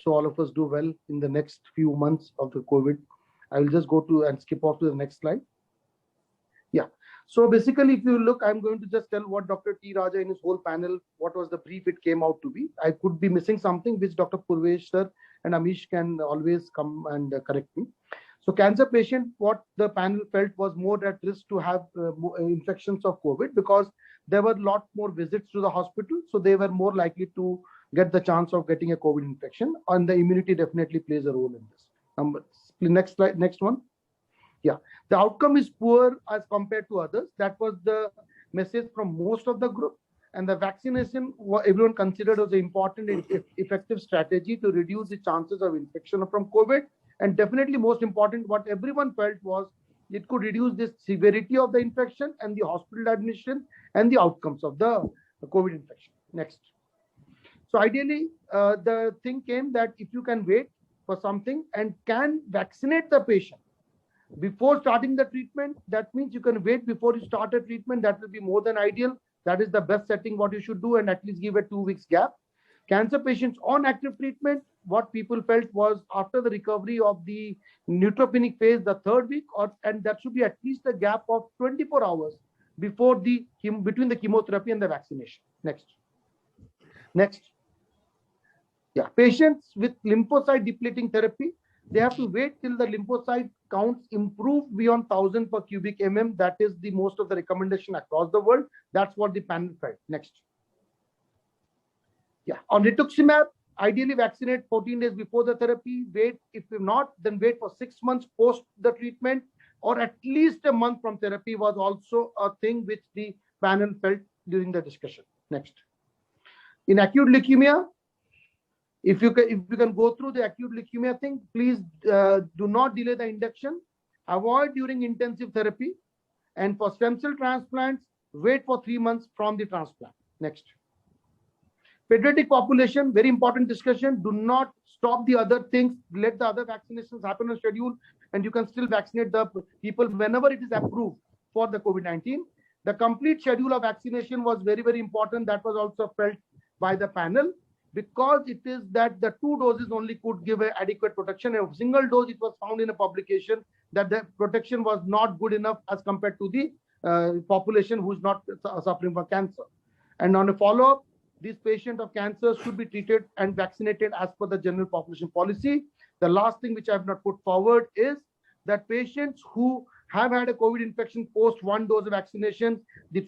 so all of us do well in the next few months of the COVID. I will just go to and skip off to the next slide. Yeah. So basically, if you look, I'm going to just tell what Dr. T. Raja in his whole panel, what was the brief it came out to be. I could be missing something which Dr. Purvish sir and Amish can always come and correct me. So cancer patient, what the panel felt was more at risk to have infections of COVID because there were a lot more visits to the hospital. So they were more likely to get the chance of getting a COVID infection, and the immunity definitely plays a role in this. Next slide, next one. Yeah, the outcome is poor as compared to others. That was the message from most of the group. And the vaccination, everyone considered as an important and effective strategy to reduce the chances of infection from COVID. And definitely most important, what everyone felt was it could reduce the severity of the infection and the hospital admission and the outcomes of the COVID infection. Next. So ideally, the thing came that if you can wait for something and can vaccinate the patient before starting the treatment, that means you can wait before you start a treatment. That will be more than ideal. That is the best setting what you should do, and at least give a 2 weeks gap. Cancer patients on active treatment, what people felt was after the recovery of the neutropenic phase, the 3rd week, and that should be at least a gap of 24 hours before between the chemotherapy and the vaccination. Next. Yeah, patients with lymphocyte depleting therapy, they have to wait till the lymphocyte counts improve beyond 1000 per cubic mm. That is the most of the recommendation across the world. That's what the panel felt. Next. Yeah, on rituximab, ideally vaccinate 14 days before the therapy. Wait, if not, then wait for 6 months post the treatment, or at least a month from therapy was also a thing which the panel felt during the discussion. Next. In acute leukemia, if you can go through the acute leukemia thing, please do not delay the induction. Avoid during intensive therapy. And for stem cell transplants, wait for 3 months from the transplant. Next. Pediatric population, very important discussion. Do not stop the other things. Let the other vaccinations happen on schedule, and you can still vaccinate the people whenever it is approved for the COVID-19. The complete schedule of vaccination was very, very important. That was also felt by the panel, because it is that the 2 doses only could give an adequate protection. A single dose, it was found in a publication that the protection was not good enough as compared to the population who is not suffering from cancer. And on a follow-up, these patients of cancer should be treated and vaccinated as per the general population policy. The last thing which I have not put forward is that patients who have had a COVID infection post 1 dose of vaccination, the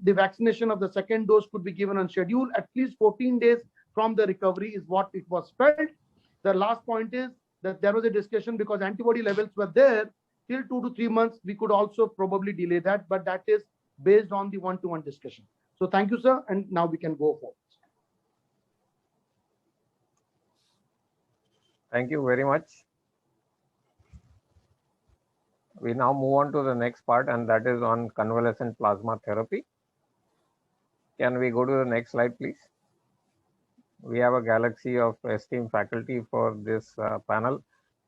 vaccination of the 2nd dose could be given on schedule. At least 14 days from the recovery is what it was felt. The last point is that there was a discussion because antibody levels were there till 2 to 3 months. We could also probably delay that, but that is based on the one-to-one discussion. So thank you, sir. And now we can go forward. Thank you very much. We now move on to the next part, and that is on convalescent plasma therapy. Can we go to the next slide, please? We have a galaxy of esteemed faculty for this panel.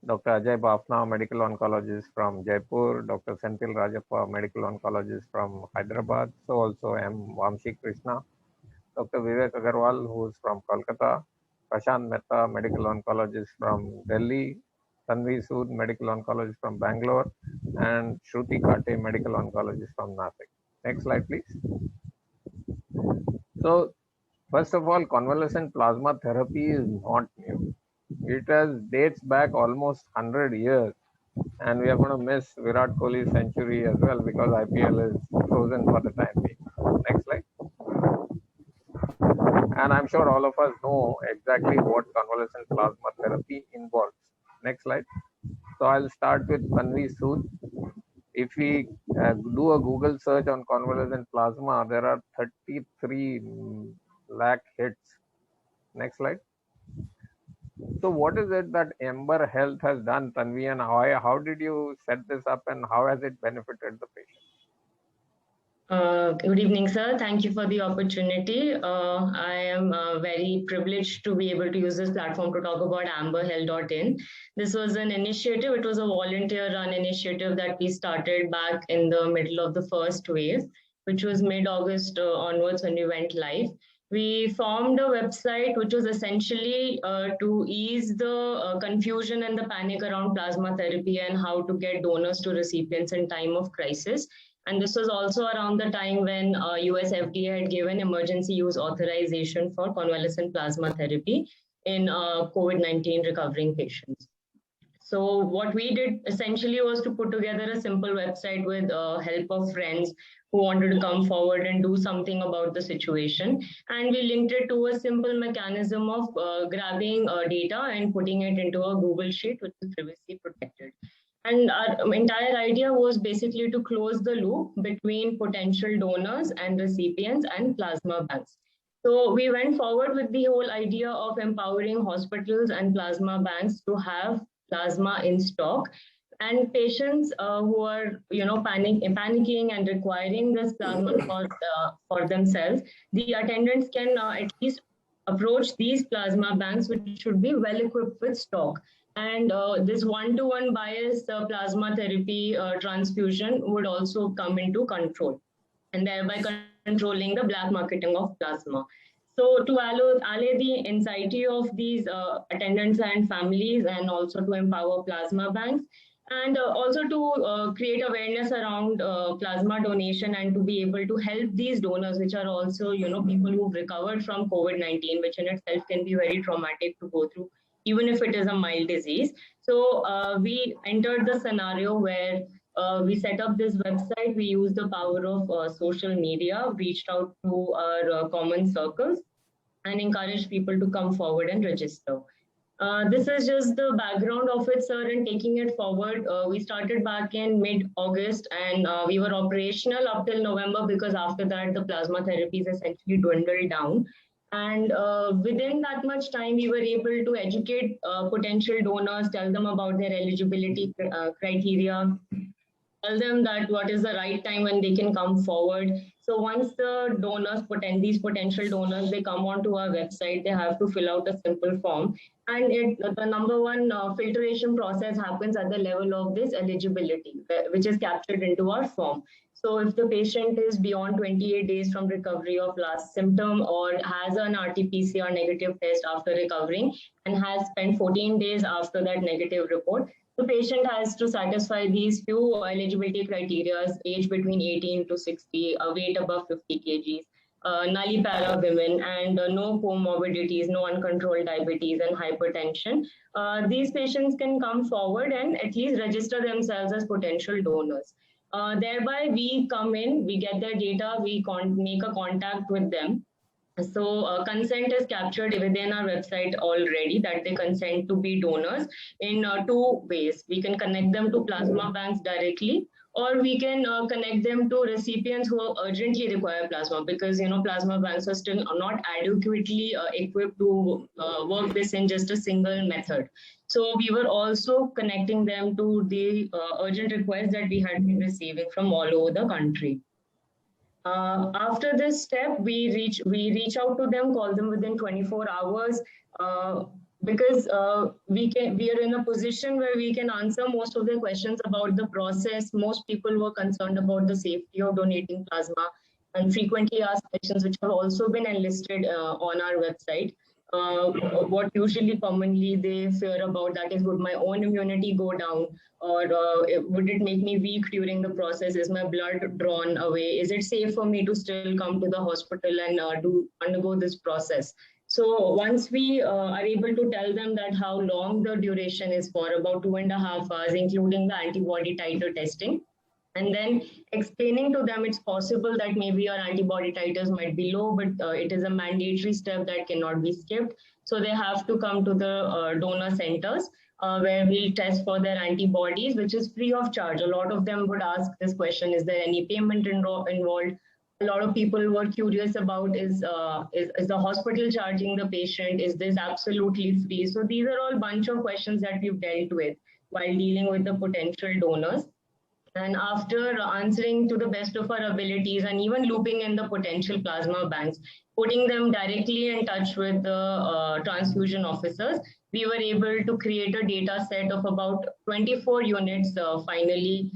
Dr. Ajay Bafna, medical oncologist from Jaipur, Dr. Senthil Rajappa, medical oncologist from Hyderabad, so also M. Vamshi Krishna, Dr. Vivek Agarwal, who is from Kolkata, Prashant Mehta, medical oncologist from Delhi, Tanvi Sood, medical oncologist from Bangalore, and Shruti Kate, medical oncologist from Nashik. Next slide, please. So, first of all, convalescent plasma therapy is not new. It dates back almost 100 years, and we are going to miss Virat Kohli's century as well because IPL is frozen for the time being. Next slide. And I'm sure all of us know exactly what convalescent plasma therapy involves. Next slide. So I'll start with Tanvi Sood. If we do a Google search on convalescent plasma, there are 33 lakh hits. Next slide. So what is it that Ember Health has done, Tanvi, and how did you set this up and how has it benefited the patient? Good evening, sir. Thank you for the opportunity. I am very privileged to be able to use this platform to talk about amberhealth.in. This was an initiative. It was a volunteer-run initiative that we started back in the middle of the first wave, which was mid-August onwards when we went live. We formed a website which was essentially to ease the confusion and the panic around plasma therapy and how to get donors to recipients in time of crisis. And this was also around the time when US FDA had given emergency use authorization for convalescent plasma therapy in COVID-19 recovering patients. So what we did essentially was to put together a simple website with help of friends who wanted to come forward and do something about the situation. And we linked it to a simple mechanism of grabbing data and putting it into a Google Sheet, which is privacy protected. And our entire idea was basically to close the loop between potential donors and recipients and plasma banks. So we went forward with the whole idea of empowering hospitals and plasma banks to have plasma in stock, and patients who are panicking and requiring this plasma for themselves, the attendants can at least approach these plasma banks, which should be well equipped with stock. And this one-to-one bias plasma therapy transfusion would also come into control, and thereby controlling the black marketing of plasma. So to allay the anxiety of these attendants and families, and also to empower plasma banks, and also to create awareness around plasma donation, and to be able to help these donors, which are also people who've recovered from COVID-19, which in itself can be very traumatic to go through, even if it is a mild disease. So we entered the scenario where we set up this website. We used the power of social media, reached out to our common circles, and encouraged people to come forward and register. This is just the background of it, sir, and taking it forward. We started back in mid-August, and we were operational up till November, because after that, the plasma therapies essentially dwindled down. And within that much time, we were able to educate potential donors, tell them about their eligibility criteria, tell them that what is the right time when they can come forward. So once the donors, these potential donors, they come onto our website, they have to fill out a simple form. And the number one filtration process happens at the level of this eligibility, which is captured into our form. So if the patient is beyond 28 days from recovery of last symptom, or has an RT-PCR negative test after recovering, and has spent 14 days after that negative report, the patient has to satisfy these few eligibility criteria: age between 18 to 60, weight above 50 kgs, nullipara women, and no comorbidities, no uncontrolled diabetes and hypertension. These patients can come forward and at least register themselves as potential donors. Thereby, we come in, we get their data, we make a contact with them. So consent is captured within our website already, that they consent to be donors in two ways. We can connect them to plasma banks directly, or we can connect them to recipients who urgently require plasma, because plasma banks are still not adequately equipped to work this in just a single method. So we were also connecting them to the urgent requests that we had been receiving from all over the country. After this step, we reach out to them, call them within 24 hours, because we are in a position where we can answer most of their questions about the process. Most people were concerned about the safety of donating plasma, and frequently asked questions which have also been enlisted on our website. What usually commonly they fear about, that is, would my own immunity go down, or would it make me weak during the process? Is my blood drawn away? Is it safe for me to still come to the hospital and undergo this process? So once we are able to tell them that how long the duration is for, about 2.5 hours, including the antibody titer testing, and then explaining to them it's possible that maybe your antibody titers might be low, but it is a mandatory step that cannot be skipped. So they have to come to the donor centers where we'll test for their antibodies, which is free of charge. A lot of them would ask this question: is there any payment involved? A lot of people were curious about is the hospital charging the patient? Is this absolutely free? So these are all bunch of questions that we've dealt with while dealing with the potential donors. And after answering to the best of our abilities, and even looping in the potential plasma banks, putting them directly in touch with the transfusion officers, we were able to create a data set of about 24 units finally,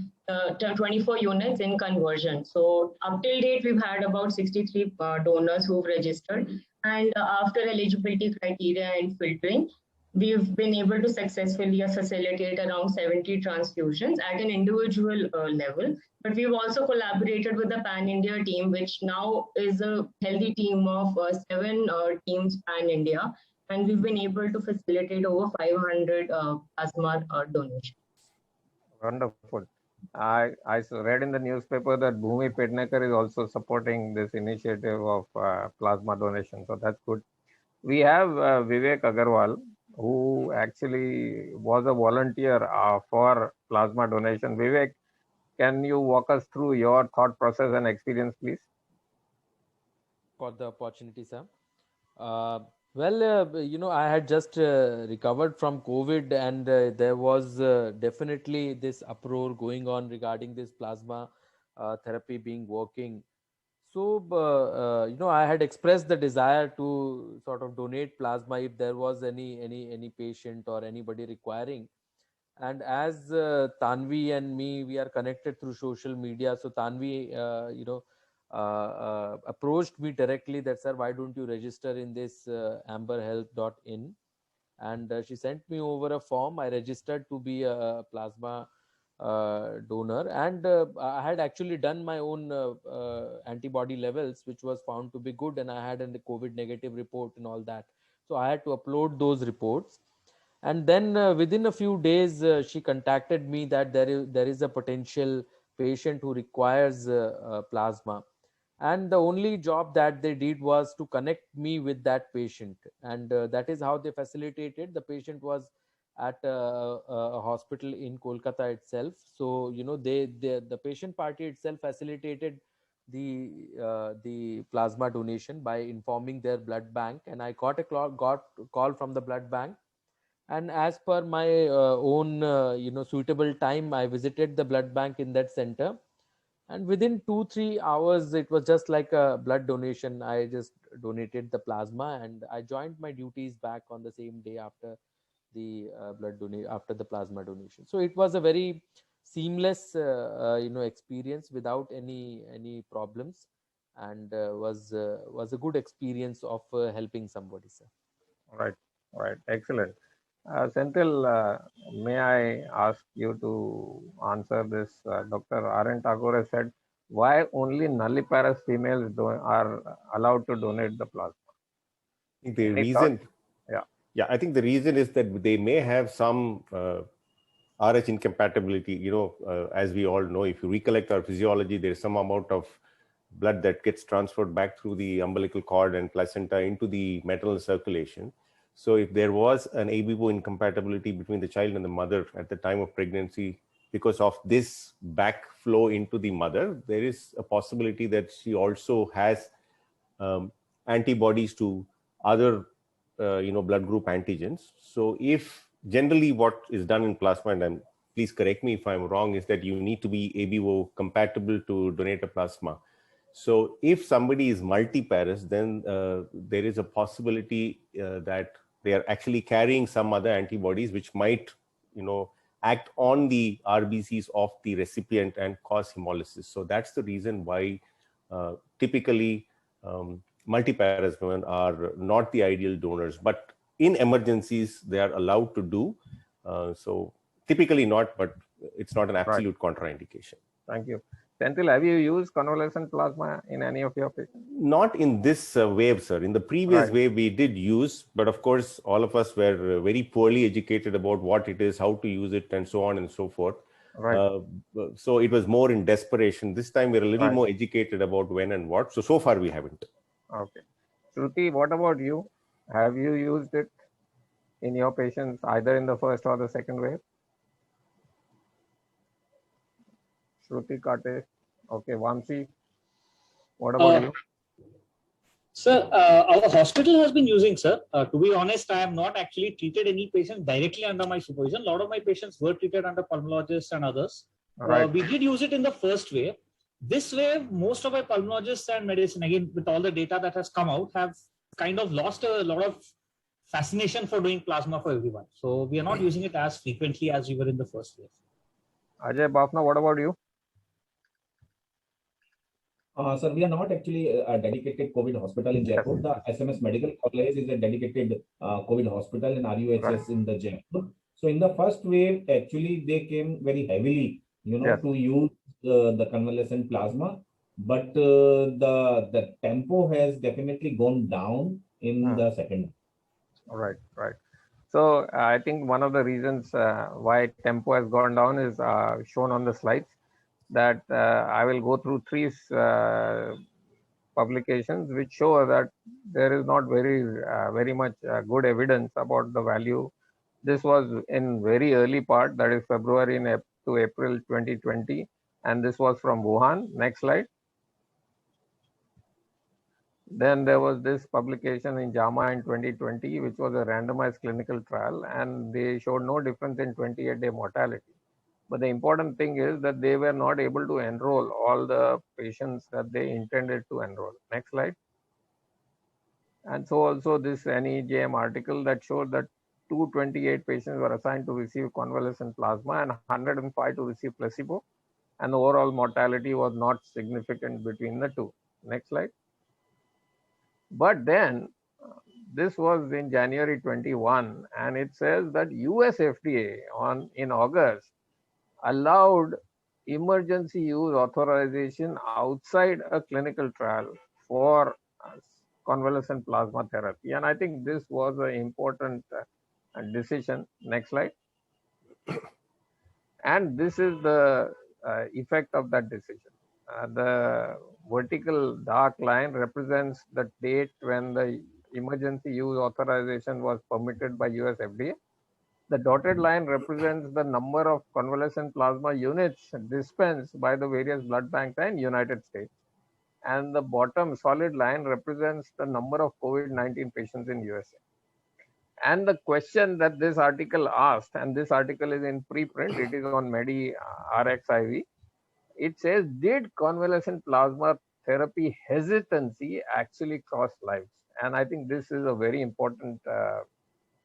24 units in conversion. So up till date, we've had about 63 donors who've registered. And after eligibility criteria and filtering, we've been able to successfully facilitate around 70 transfusions at an individual level. But we've also collaborated with the Pan-India team, which now is a healthy team of 7 teams Pan-India. And we've been able to facilitate over 500 plasma donations. Wonderful. I read in the newspaper that Bhumi Pednekar is also supporting this initiative of plasma donation. So that's good. We have Vivek Agarwal, who actually was a volunteer for plasma donation. Vivek, can you walk us through your thought process and experience, please? For the opportunity, sir. I had just recovered from COVID, and there was definitely this uproar going on regarding this plasma therapy being working. So, I had expressed the desire to sort of donate plasma if there was any patient or anybody requiring. And as Tanvi and me, we are connected through social media. So Tanvi, approached me directly that, sir, why don't you register in this amberhealth.in? And she sent me over a form. I registered to be a plasma donor, and I had actually done my own antibody levels, which was found to be good, and I had a COVID negative report and all that. So I had to upload those reports. And then within a few days, she contacted me that there is a potential patient who requires plasma. And the only job that they did was to connect me with that patient. And that is how they facilitated. The patient was at a hospital in Kolkata itself. So, the patient party itself facilitated the plasma donation by informing their blood bank. And I got a call from the blood bank. And as per my own suitable time, I visited the blood bank in that center, and within 2-3 hours it was just like a blood donation. I just donated the plasma, and I joined my duties back on the same day after the after the plasma donation. So it was a very seamless experience without any problems, and was a good experience of helping somebody, sir. Right, excellent. Senthil, may I ask you to answer this? Dr. R.N. Tagore has said, why only nulliparous females are allowed to donate the plasma? The Any reason, thoughts? I think the reason is that they may have some RH incompatibility. As we all know, if you recollect our physiology, there is some amount of blood that gets transferred back through the umbilical cord and placenta into the maternal circulation. So if there was an ABO incompatibility between the child and the mother at the time of pregnancy, because of this backflow into the mother, there is a possibility that she also has antibodies to other blood group antigens. So if generally what is done in plasma, and please correct me if I'm wrong, is that you need to be ABO compatible to donate a plasma. So if somebody is multiparous, then there is a possibility that they are actually carrying some other antibodies which might, act on the RBCs of the recipient and cause hemolysis. So that's the reason why typically multiparous women are not the ideal donors, but in emergencies they are allowed to do. So typically not, but it's not an absolute contraindication. Thank you. Senthil, have you used convalescent plasma in any of your patients? Not in this wave, sir. In the previous wave, we did use, but of course, all of us were very poorly educated about what it is, how to use it, and so on and so forth. So it was more in desperation. This time, we're a little more educated about when and what. So far, we haven't. Okay. Shruti, what about you? Have you used it in your patients, either in the first or the second wave? Shruti Kate. Okay, Vamsi, what about you? Sir, our hospital has been using, sir. To be honest, I have not actually treated any patient directly under my supervision. A lot of my patients were treated under pulmonologists and others. We did use it in the first wave. This wave, most of our pulmonologists and medicine, again, with all the data that has come out, have kind of lost a lot of fascination for doing plasma for everyone. So we are not using it as frequently as we were in the first wave. Ajay Bafna, what about you? Sir, we are not actually a dedicated COVID hospital in Jaipur. The SMS Medical College is a dedicated COVID hospital in RUHS in the Jaipur. So in the first wave, actually, they came very heavily, to use the convalescent plasma. But the tempo has definitely gone down in the second. Right. So I think one of the reasons why tempo has gone down is shown on the slides. That I will go through three publications which show that there is not very much good evidence about the value. This was in very early part, that is February to April 2020, and this was from Wuhan. Next slide. Then there was this publication in JAMA in 2020, which was a randomized clinical trial, and they showed no difference in 28-day mortality. But the important thing is that they were not able to enroll all the patients that they intended to enroll. Next slide. And so also this NEJM article that showed that 228 patients were assigned to receive convalescent plasma and 105 to receive placebo. And the overall mortality was not significant between the two. Next slide. But then this was in January 21, and it says that US FDA in August allowed emergency use authorization outside a clinical trial for convalescent plasma therapy. And I think this was an important decision. Next slide. And this is the effect of that decision. The vertical dark line represents the date when the emergency use authorization was permitted by US FDA. The dotted line represents the number of convalescent plasma units dispensed by the various blood banks in United States. And the bottom solid line represents the number of COVID-19 patients in USA. And the question that this article asked, and this article is in preprint, it is on Medi RXIV. It says, did convalescent plasma therapy hesitancy actually cost lives? And I think this is a very important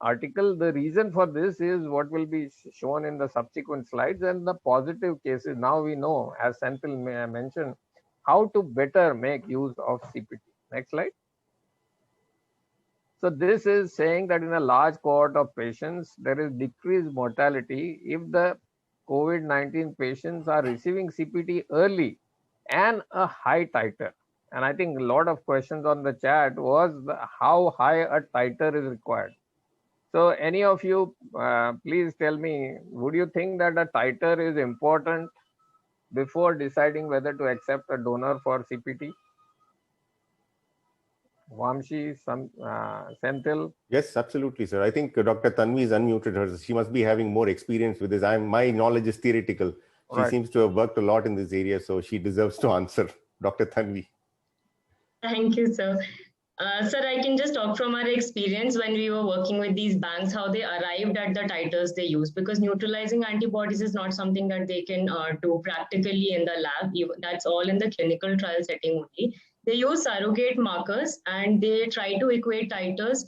article. The reason for this is what will be shown in the subsequent slides, and the positive cases. Now we know, as Senthil mentioned, how to better make use of CPT. Next slide. So this is saying that in a large cohort of patients, there is decreased mortality if the COVID-19 patients are receiving CPT early and a high titer. And I think a lot of questions on the chat was how high a titer is required. So any of you, please tell me, would you think that a titer is important before deciding whether to accept a donor for CPT? Vamshi, Senthil? Yes, absolutely, sir. I think Dr. Tanvi is unmuted her. She must be having more experience with this. My knowledge is theoretical. She seems to have worked a lot in this area, so she deserves to answer. Dr. Tanvi. Thank you, sir. Sir, I can just talk from our experience when we were working with these banks, how they arrived at the titers they use, because neutralizing antibodies is not something that they can do practically in the lab. That's all in the clinical trial setting only. They use surrogate markers and they try to equate titers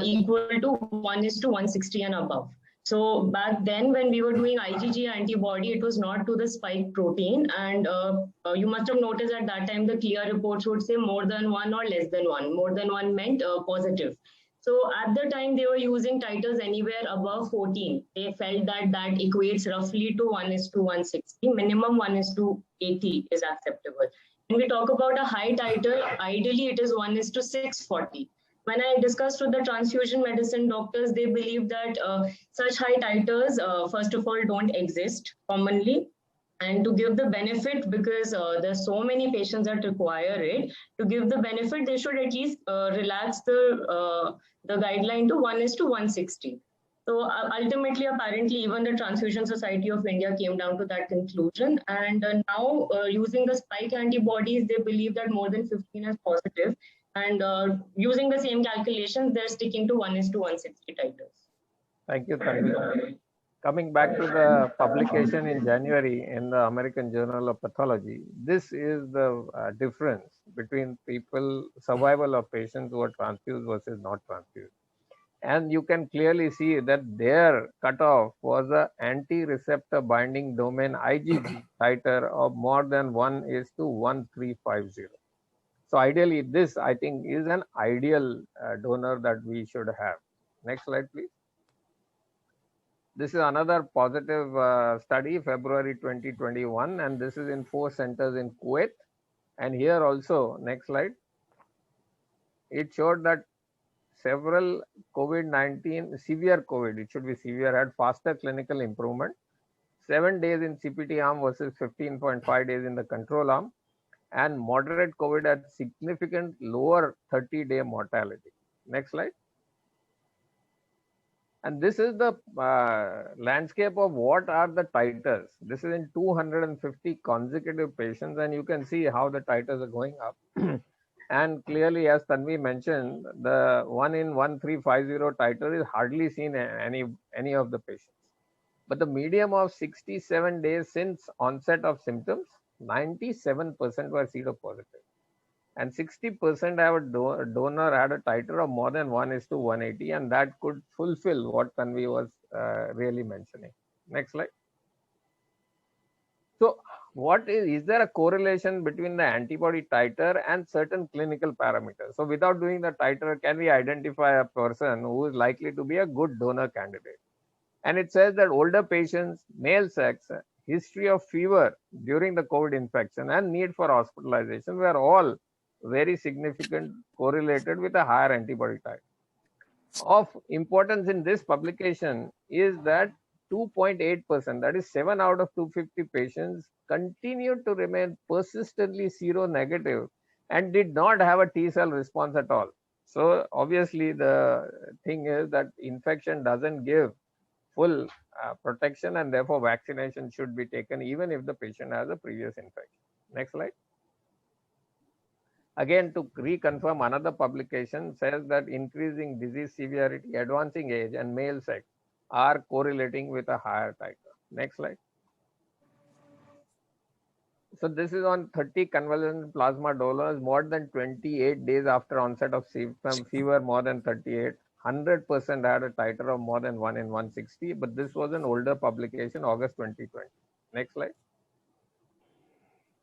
equal to 1:160 and above. So back then when we were doing IgG antibody, it was not to the spike protein. And you must have noticed at that time, the clear reports would say more than 1 or less than 1. More than 1 meant positive. So at the time they were using titers anywhere above 14. They felt that that equates roughly to 1:160. Minimum 1:80 is acceptable. When we talk about a high titer, ideally it is 1:640. When I discussed with the transfusion medicine doctors, they believe that such high titers, first of all, don't exist commonly. And to give the benefit, because there's so many patients that require it, to give the benefit, they should at least relax the guideline to 1:160. So ultimately, apparently, even the Transfusion Society of India came down to that conclusion. And now using the spike antibodies, they believe that more than 15 is positive. And using the same calculations, they're sticking to 1:160 titers. Thank you, Tanvi. Coming back to the publication in January in the American Journal of Pathology, this is the difference between survival of patients who are transfused versus not transfused. And you can clearly see that their cutoff was a anti-receptor binding domain IgG titer of more than 1:1350. So ideally, this I think is an ideal donor that we should have. Next slide, please. This is another positive study, February 2021, and this is in 4 centers in Kuwait. And here also, next slide, it showed that several COVID-19, severe COVID, it should be severe, had faster clinical improvement. 7 days in CPT arm versus 15.5 days in the control arm, and moderate COVID had significant lower 30-day mortality. Next slide. And this is the landscape of what are the titers. This is in 250 consecutive patients, and you can see how the titers are going up. And clearly, as Tanvi mentioned, the 1:1350 titer is hardly seen in any of the patients. But the median of 67 days since onset of symptoms, 97% were seropositive. And 60% have a donor had a titer of more than 1:180, and that could fulfill what Tanvi was really mentioning. Next slide. So what is there a correlation between the antibody titer and certain clinical parameters? So without doing the titer, can we identify a person who is likely to be a good donor candidate? And it says that older patients, male sex, history of fever during the COVID infection, and need for hospitalization were all very significant correlated with a higher antibody titer. Of importance in this publication is that 2.8%, that is 7 out of 250 patients, continued to remain persistently seronegative and did not have a T cell response at all. So obviously the thing is that infection doesn't give full protection, and therefore vaccination should be taken even if the patient has a previous infection. Next slide. Again, to reconfirm, another publication says that increasing disease severity, advancing age, and male sex are correlating with a higher titer. Next slide. So this is on 30 convalescent plasma donors more than 28 days after onset of symptom, fever more than 38. 100% had a titer of more than 1:160, but this was an older publication, August 2020. Next slide.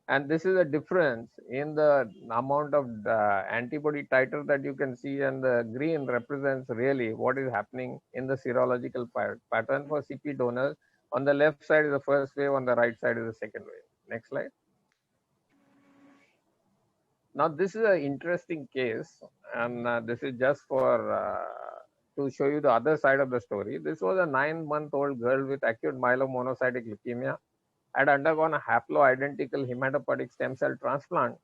And this is a difference in the amount of antibody titer that you can see, and the green represents really what is happening in the serological pattern for CP donors. On the left side is the first wave, on the right side is the second wave. Next slide. Now this is an interesting case, and this is just for to show you the other side of the story. This was a 9-month-old girl with acute myelomonocytic leukemia, had undergone a haploidentical hematopoietic stem cell transplant.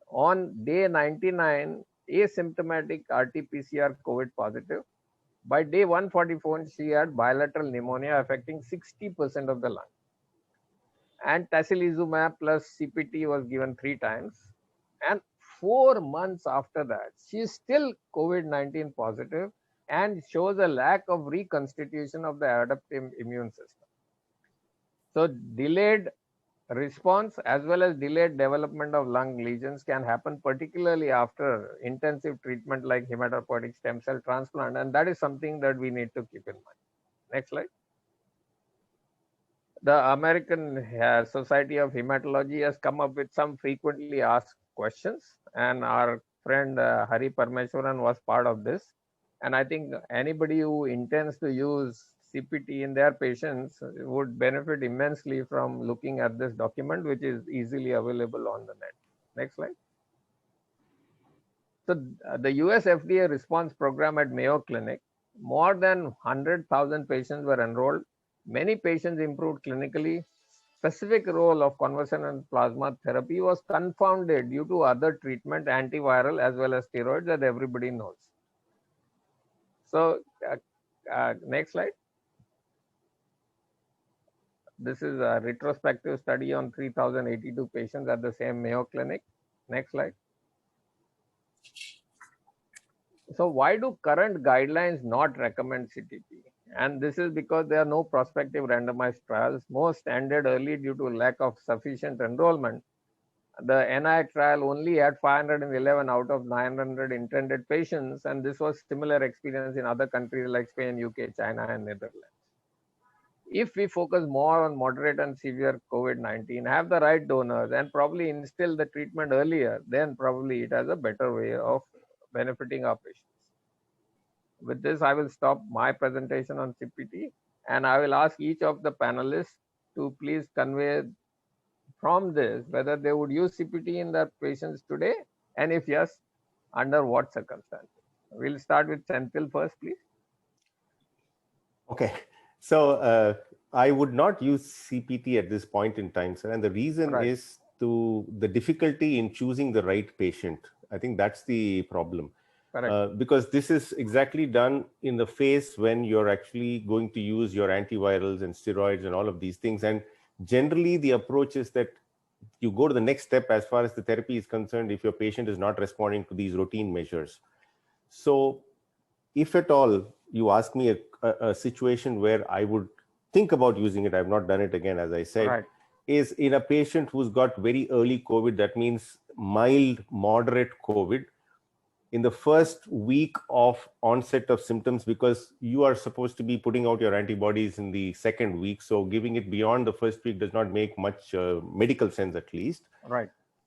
On day 99, asymptomatic RT-PCR COVID positive. By day 144, she had bilateral pneumonia affecting 60% of the lung. And tocilizumab plus CPT was given 3 times. And 4 months after that, she is still COVID-19 positive and shows a lack of reconstitution of the adaptive immune system. So delayed response as well as delayed development of lung lesions can happen, particularly after intensive treatment like hematopoietic stem cell transplant, and that is something that we need to keep in mind. Next slide. The American Society of Hematology has come up with some frequently asked questions, and our friend Hari Parmeshwaran was part of this. And I think anybody who intends to use CPT in their patients would benefit immensely from looking at this document, which is easily available on the net. Next slide. So the US FDA response program at Mayo Clinic, more than 100,000 patients were enrolled. Many patients improved clinically. Specific role of convalescent plasma therapy was confounded due to other treatment, antiviral as well as steroids, that everybody knows. So next slide. This is a retrospective study on 3,082 patients at the same Mayo Clinic. Next slide. So why do current guidelines not recommend CTP? And this is because there are no prospective randomized trials. Most ended early due to lack of sufficient enrollment. the NI trial only had 511 out of 900 intended patients, and this was similar experience in other countries like Spain, UK, China, and Netherlands. If we focus more on moderate and severe COVID-19, have the right donors, and probably instill the treatment earlier, then probably it has a better way of benefiting our patients. With this, I will stop my presentation on CPT, and I will ask each of the panelists to please convey from this whether they would use CPT in their patients today, and if yes, under what circumstances. We'll start with Senthil first, please. Okay, so I would not use CPT at this point in time, sir, and the reason is to the difficulty in choosing the right patient. I think that's the problem. Because this is exactly done in the phase when you're actually going to use your antivirals and steroids and all of these things. And generally, the approach is that you go to the next step as far as the therapy is concerned if your patient is not responding to these routine measures. So if at all you ask me a situation where I would think about using it, I've not done it again, as I said, is in a patient who's got very early COVID, that means mild, moderate COVID, in the first week of onset of symptoms, because you are supposed to be putting out your antibodies in the second week. So giving it beyond the first week does not make much medical sense, at least.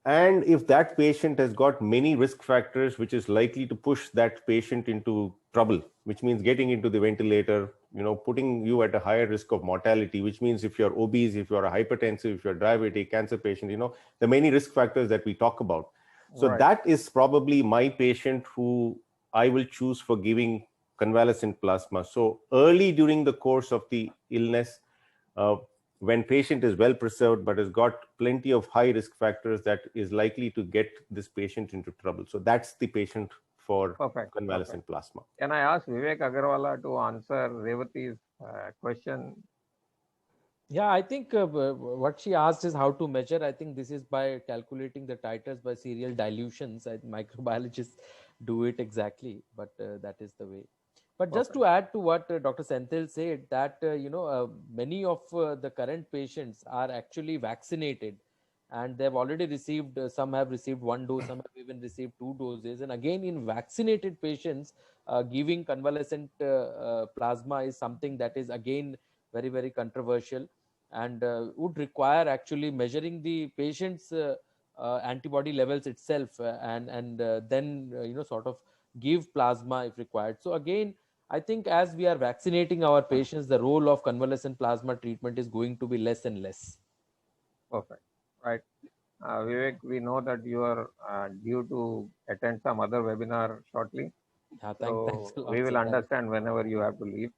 And if that patient has got many risk factors, which is likely to push that patient into trouble, which means getting into the ventilator, putting you at a higher risk of mortality, which means if you're obese, if you're a hypertensive, if you're diabetic, cancer patient, the many risk factors that we talk about. So that is probably my patient who I will choose for giving convalescent plasma. So early during the course of the illness, when patient is well preserved but has got plenty of high risk factors, that is likely to get this patient into trouble. So that's the patient for convalescent plasma. Can I ask Vivek Agarwal to answer Revati's question? Yeah, I think what she asked is how to measure. I think this is by calculating the titers by serial dilutions. Microbiologists do it exactly, but that is the way. But just to add to what Dr. Senthil said, that many of the current patients are actually vaccinated, and they've already received, some have received 1 dose, some have even received 2 doses. And again, in vaccinated patients, giving convalescent plasma is something that is again very, very controversial, and would require actually measuring the patient's antibody levels itself, and then sort of give plasma if required. So again, I think as we are vaccinating our patients, the role of convalescent plasma treatment is going to be less and less. Perfect. Right. Vivek, we know that you are due to attend some other webinar shortly. Thanks a lot, we will understand whenever you have to leave.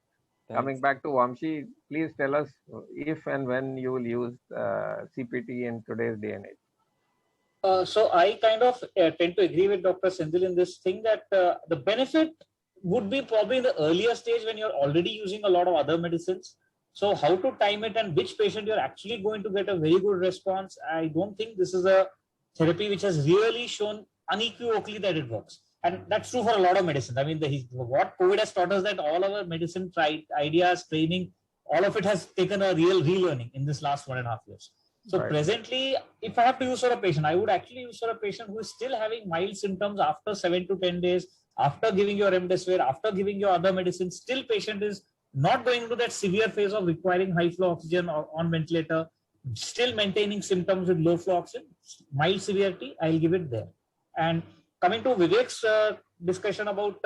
Coming back to Vamshi, please tell us if and when you will use CPT in today's day and age. So I kind of tend to agree with Dr. Senthil in this thing that the benefit would be probably in the earlier stage when you're already using a lot of other medicines. So how to time it and which patient you're actually going to get a very good response. I don't think this is a therapy which has really shown unequivocally that it works. And that's true for a lot of medicines. I mean, what COVID has taught us that all our medicine ideas, training, all of it has taken a real relearning in this last 1.5 years. So presently, if I have to use for a patient, I would actually use for a patient who is still having mild symptoms after 7 to 10 days, after giving your remdesivir, after giving your other medicines, still patient is not going into that severe phase of requiring high flow oxygen or on ventilator, still maintaining symptoms with low flow oxygen, mild severity, I'll give it there. And coming to Vivek's discussion about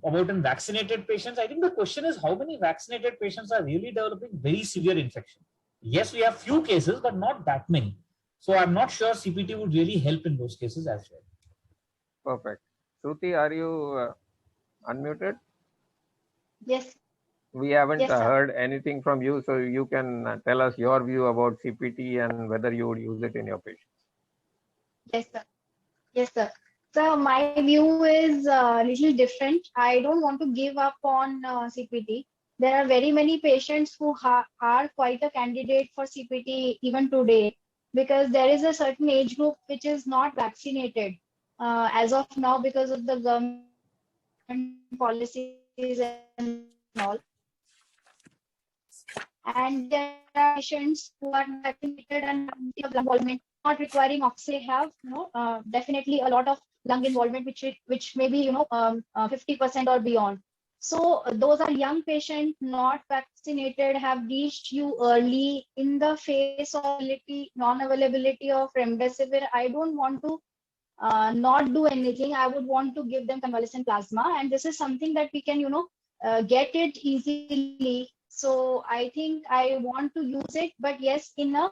in vaccinated patients, I think the question is how many vaccinated patients are really developing very severe infection. Yes, we have few cases, but not that many. So I'm not sure CPT would really help in those cases as well. Perfect. Shruti, are you unmuted? Yes. We haven't heard anything from you, so you can tell us your view about CPT and whether you would use it in your patients. Yes, sir. Yes, sir. So my view is a little different. I don't want to give up on CPT. There are very many patients who are quite a candidate for CPT even today, because there is a certain age group which is not vaccinated as of now because of the government policies and all. And there are patients who are vaccinated and have involvement not requiring oxygen have definitely a lot of lung involvement, which may be 50% or beyond. So those are young patients, not vaccinated, have reached you early in the face of non-availability of remdesivir. I don't want to not do anything. I would want to give them convalescent plasma, and this is something that we can get it easily. So I think I want to use it, but yes, in a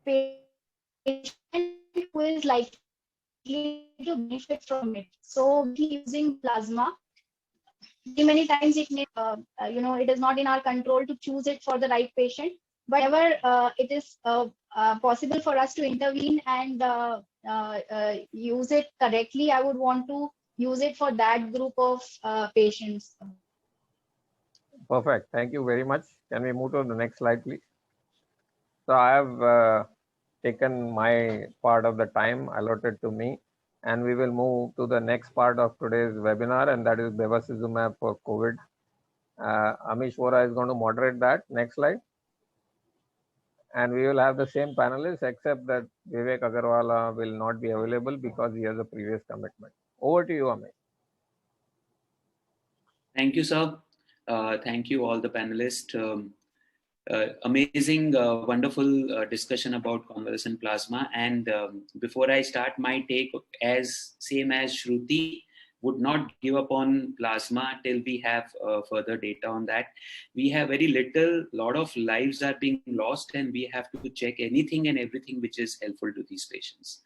patient who is likely to benefit from it. So using plasma, many times it may, it is not in our control to choose it for the right patient. But whenever it is possible for us to intervene and use it correctly, I would want to use it for that group of patients. Perfect. Thank you very much. Can we move to the next slide, please? So I have taken my part of the time allotted to me, and we will move to the next part of today's webinar, and that is bevacizumab for COVID. Amish Vora is going to moderate that. Next slide. And we will have the same panelists, except that Vivek Agarwal will not be available because he has a previous commitment. Over to you, Amish. Thank you, sir. Thank you, all the panelists. Amazing, wonderful discussion about convalescent plasma. And before I start my take, same as Shruti, would not give up on plasma till we have further data on that. We have very little, lot of lives are being lost, and we have to check anything and everything which is helpful to these patients.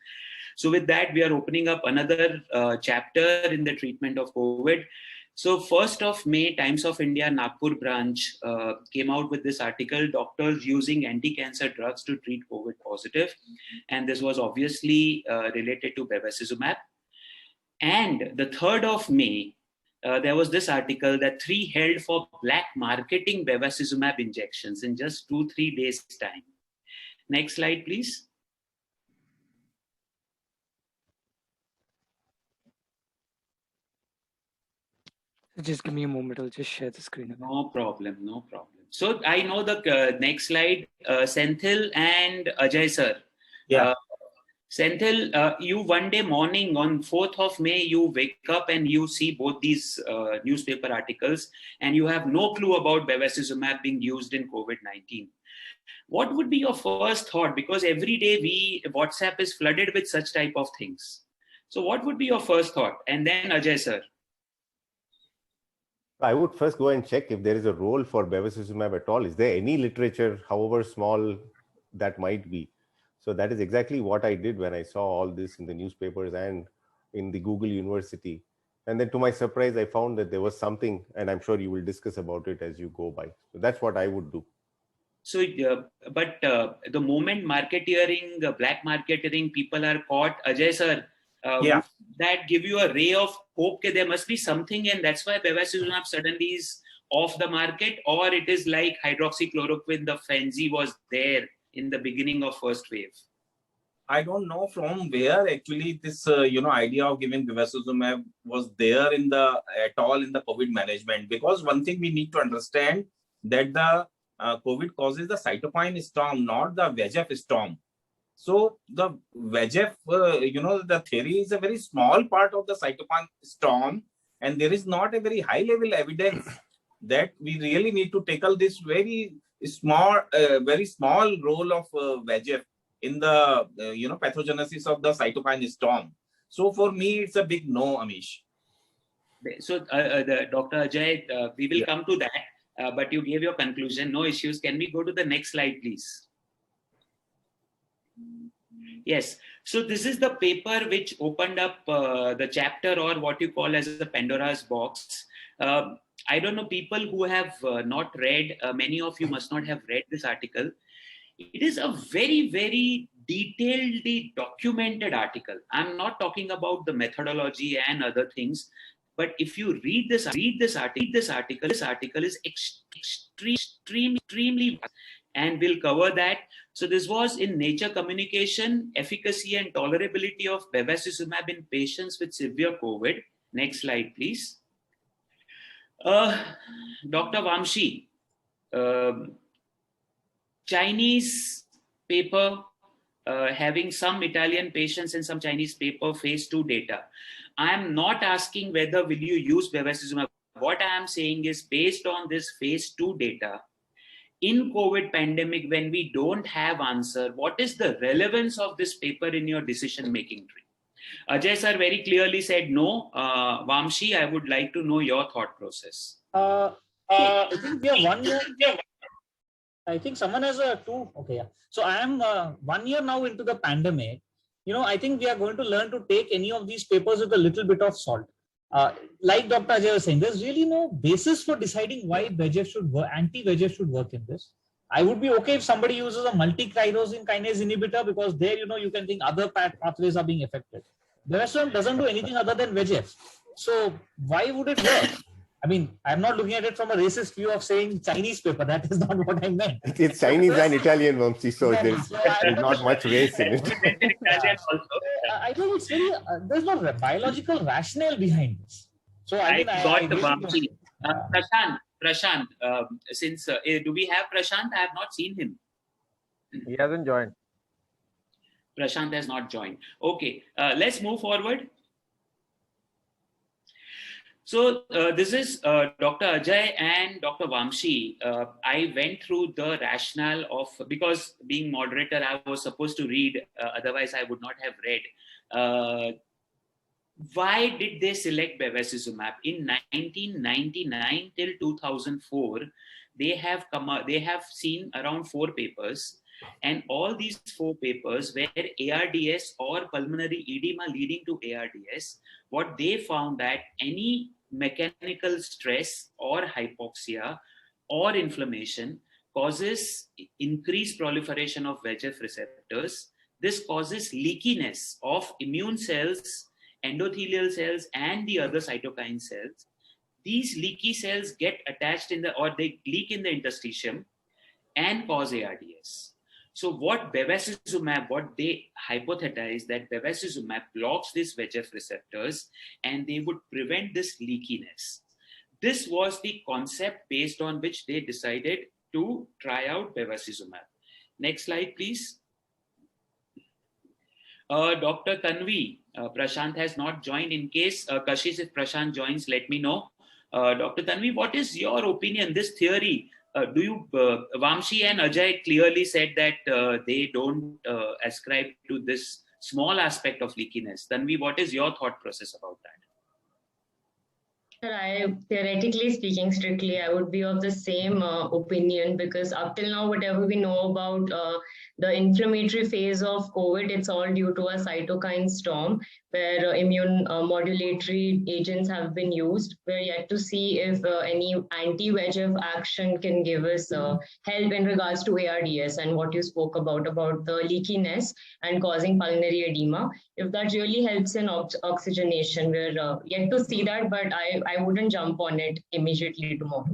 So with that, we are opening up another chapter in the treatment of COVID. So 1st of May, Times of India Nagpur branch came out with this article, doctors using anti-cancer drugs to treat COVID positive. And this was obviously related to bevacizumab. And the 3rd of May, there was this article that 3 held for black marketing bevacizumab injections in just 2-3 days time. Next slide, please. Just give me a moment. I'll just share the screen. No problem. No problem. So I know the next slide, Senthil and Ajay sir. Yeah. Senthil, you one day morning on 4th of May, you wake up and you see both these newspaper articles, and you have no clue about bevacizumab being used in COVID-19. What would be your first thought? Because every day WhatsApp is flooded with such type of things. So what would be your first thought? And then Ajay sir. I would first go and check if there is a role for bevacizumab at all. Is there any literature, however small that might be? So that is exactly what I did when I saw all this in the newspapers and in the Google University. And then to my surprise, I found that there was something, and I'm sure you will discuss about it as you go by. So that's what I would do. So, but the moment marketeering, black marketeering, people are caught, Ajay sir, Yeah. that give you a ray of hope that there must be something, and that's why bevacizumab suddenly is off the market, or it is like hydroxychloroquine, the frenzy was there in the beginning of first wave? I don't know from where actually this idea of giving bevacizumab was there at all in the COVID management, because one thing we need to understand that the COVID causes the cytokine storm, not the VEGF storm. So the VEGF, the theory is a very small part of the cytokine storm, and there is not a very high level evidence that we really need to tackle this very small role of VEGF in the pathogenesis of the cytokine storm. So for me, it's a big no, Amish. So Dr. Ajay, we will come to that, but you gave your conclusion, no issues. Can we go to the next slide, please? Yes. So this is the paper which opened up the chapter, or what you call as the Pandora's box. I don't know, people who have not read, many of you must not have read this article. It is a very, very detailedly documented article. I'm not talking about the methodology and other things, but if you read this article is extremely, and we'll cover that. So this was in Nature Communication, Efficacy and Tolerability of Bevacizumab in Patients with Severe COVID. Next slide, please. Dr. Vamshi, Chinese paper, having some Italian patients and some Chinese paper phase 2 data. I am not asking whether will you use bevacizumab. What I am saying is based on this phase 2 data, in COVID pandemic, when we don't have answer, what is the relevance of this paper in your decision-making tree? Ajay sir very clearly said no. Vamshi, I would like to know your thought process. I think we are 1 year. I think someone has a 2. Okay, yeah. So I am 1 year now into the pandemic. I think we are going to learn to take any of these papers with a little bit of salt. Like Dr. Ajay was saying, there's really no basis for deciding why VEGF should work, anti-VEGF should work in this. I would be okay if somebody uses a multi-tyrosine kinase inhibitor, because there, you can think other pathways are being affected. Bevacizumab doesn't do anything other than VEGF. So why would it work? I mean, I'm not looking at it from a racist view of saying Chinese paper. That is not what I meant. It's Chinese and Italian, Vamsi, so there's not much race in it. I think it's very, there's no biological rationale behind this. So I got the Vamsi. Prashant, since do we have Prashant? I have not seen him. He hasn't joined. Prashant has not joined. Okay, let's move forward. So this is Dr. Ajay and Dr. Vamshi. I went through the rationale of, because being moderator, I was supposed to read, otherwise I would not have read. Why did they select bevacizumab? In 1999 till 2004, they have seen around 4 papers. And all these 4 papers were ARDS or pulmonary edema leading to ARDS. What they found that any mechanical stress or hypoxia or inflammation causes increased proliferation of VEGF receptors. This causes leakiness of immune cells, endothelial cells, and the other cytokine cells. These leaky cells get attached they leak in the interstitium and cause ARDS. So what they hypothesize that bevacizumab blocks these VEGF receptors and they would prevent this leakiness. This was the concept based on which they decided to try out bevacizumab. Next slide, please. Dr. Tanvi, Prashant has not joined. In case, Kashish, if Prashant joins, let me know. Dr. Tanvi, what is your opinion? This theory, Vamshi and Ajay clearly said that they don't ascribe to this small aspect of leakiness. Tanvi, what is your thought process about that? Theoretically speaking, strictly, I would be of the same opinion, because up till now, whatever we know about the inflammatory phase of COVID, it's all due to a cytokine storm where immune modulatory agents have been used. We're yet to see if any anti-VEGF action can give us help in regards to ARDS and what you spoke about the leakiness and causing pulmonary edema. If that really helps in oxygenation, we're yet to see that, but I wouldn't jump on it immediately tomorrow.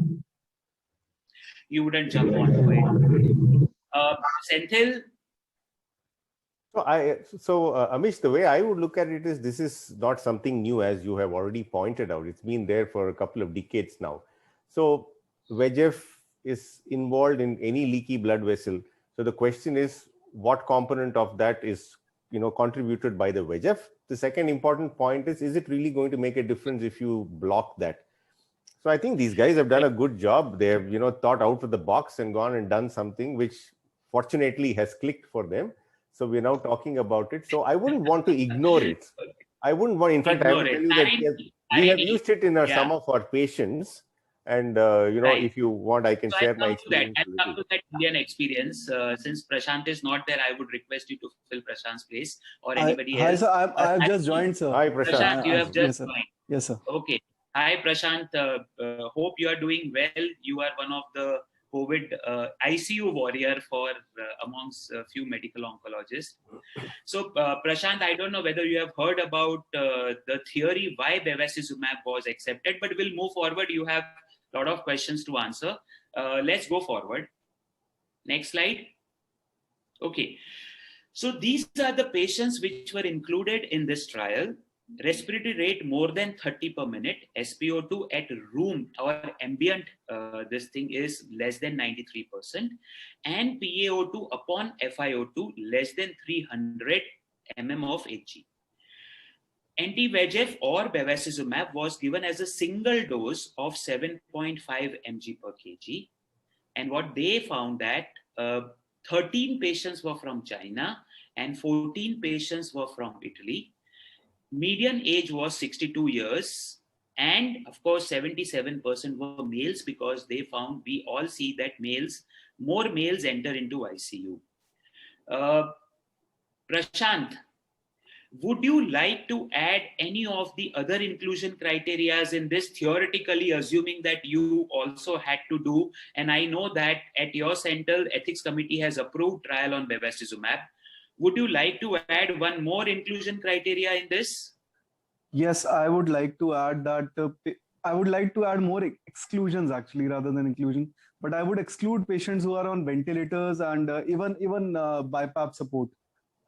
You wouldn't jump onto it. Senthil? Amish, the way I would look at it is, this is not something new, as you have already pointed out. It's been there for a couple of decades now. So VEGF is involved in any leaky blood vessel. So the question is, what component of that is contributed by the VEGF? The second important point is it really going to make a difference if you block that? So I think these guys have done a good job. They have, thought out of the box and gone and done something which fortunately has clicked for them. So we're now talking about it. So I wouldn't want to ignore it. I wouldn't want, in fact, I will tell you that we have used it in some of our patients. And, if you want, I can share my experience. I'll come to that Indian experience. Since Prashant is not there, I would request you to fill Prashant's place or anybody else. Hi, sir. I have just joined, sir. Hi, Prashant. Prashant, you have just joined. Yes, sir. Okay. Hi, Prashant. Hope you are doing well. You are one of the COVID ICU warrior for amongst a few medical oncologists. So, Prashant, I don't know whether you have heard about the theory why bevacizumab was accepted, but we'll move forward. You have a lot of questions to answer. Let's go forward. Next slide. Okay. So these are the patients which were included in this trial. respiratory rate more than 30 per minute, SpO2 at room or ambient, this thing is less than 93%, and PaO2 upon FiO2 less than 300 mm of Hg. Anti-VEGF or bevacizumab was given as a single dose of 7.5 mg per kg. And what they found that 13 patients were from China and 14 patients were from Italy. Median age was 62 years. And of course, 77% were males, because they found, we all see that more males enter into ICU. Prashant, would you like to add any of the other inclusion criteria in this, theoretically assuming that you also had to do, and I know that at your center, ethics committee has approved trial on bevacizumab. Would you like to add one more inclusion criteria in this? Yes, I would like to add that I would like to add more exclusions actually rather than inclusion, but I would exclude patients who are on ventilators and even BiPAP support.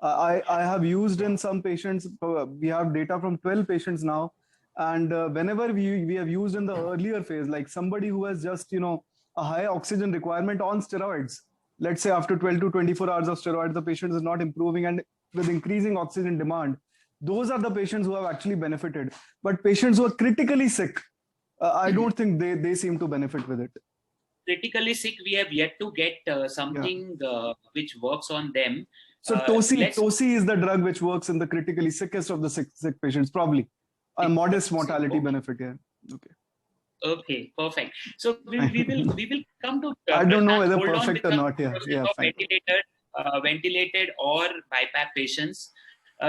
I have used in some patients, we have data from 12 patients now, and whenever we have used in the earlier phase, like somebody who has just, a high oxygen requirement on steroids, let's say after 12 to 24 hours of steroids, the patient is not improving, and with increasing oxygen demand, those are the patients who have actually benefited. But patients who are critically sick, I don't think they seem to benefit with it. Critically sick, we have yet to get something which works on them. So Tosi is the drug which works in the critically sickest of the sick patients, probably. A modest mortality benefit here. Okay. Okay, perfect. So we will come to. I don't know whether perfect or not. Yeah, fine. Ventilated or BiPAP patients.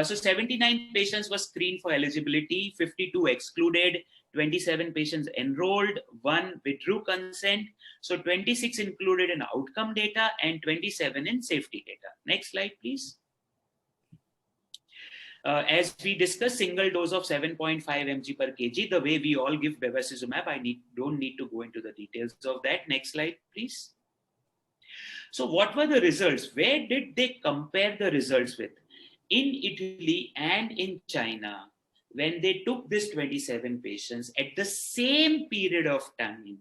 So 79 patients were screened for eligibility, 52 excluded, 27 patients enrolled, 1 withdrew consent. So 26 included in outcome data and 27 in safety data. Next slide, please. As we discussed, single dose of 7.5 mg per kg, the way we all give bevacizumab, don't need to go into the details of that. Next slide, please. So what were the results? Where did they compare the results with? In Italy and in China, when they took this 27 patients at the same period of time,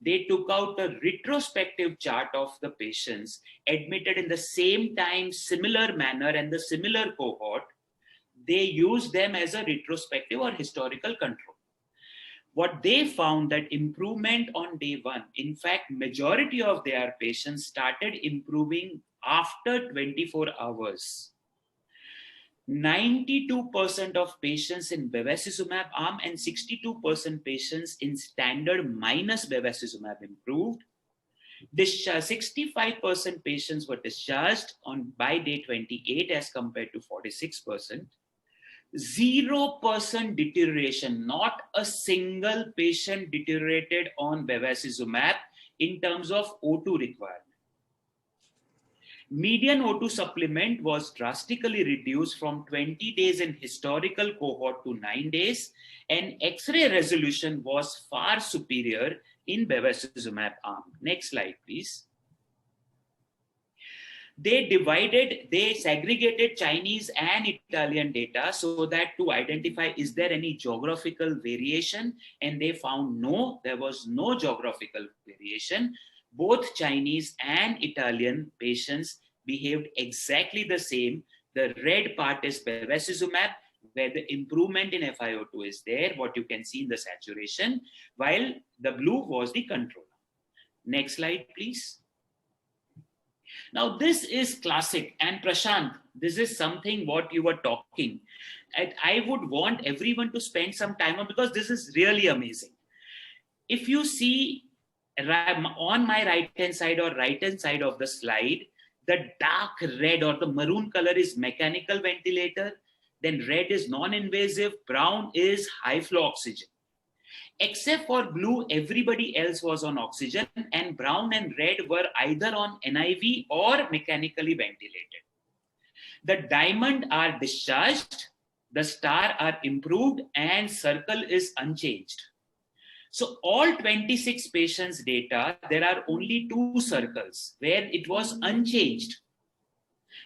they took out a retrospective chart of the patients admitted in the same time, similar manner, and the similar cohort. They used them as a retrospective or historical control. What they found that improvement on day 1, in fact, majority of their patients started improving after 24 hours. 92% of patients in bevacizumab arm and 62% patients in standard minus bevacizumab improved. 65% patients were discharged by day 28 as compared to 46%. 0% deterioration, not a single patient deteriorated on bevacizumab in terms of O2 requirement. Median O2 supplement was drastically reduced from 20 days in historical cohort to 9 days, and X-ray resolution was far superior in bevacizumab arm. Next slide, please. They segregated Chinese and Italian data so that to identify is there any geographical variation, and they found no, there was no geographical variation. Both Chinese and Italian patients behaved exactly the same. The red part is bevacizumab, where the improvement in FiO2 is there, what you can see in the saturation, while the blue was the control. Next slide, please. Now, this is classic. And Prashant, this is something what you were talking. And I would want everyone to spend some time on, because this is really amazing. If you see on my right-hand side or right-hand side of the slide, the dark red or the maroon color is mechanical ventilator. Then red is non-invasive, brown is high flow oxygen. Except for blue, everybody else was on oxygen, and brown and red were either on NIV or mechanically ventilated. The diamond are discharged, the star are improved, and circle is unchanged. So all 26 patients data, there are only 2 circles where it was unchanged.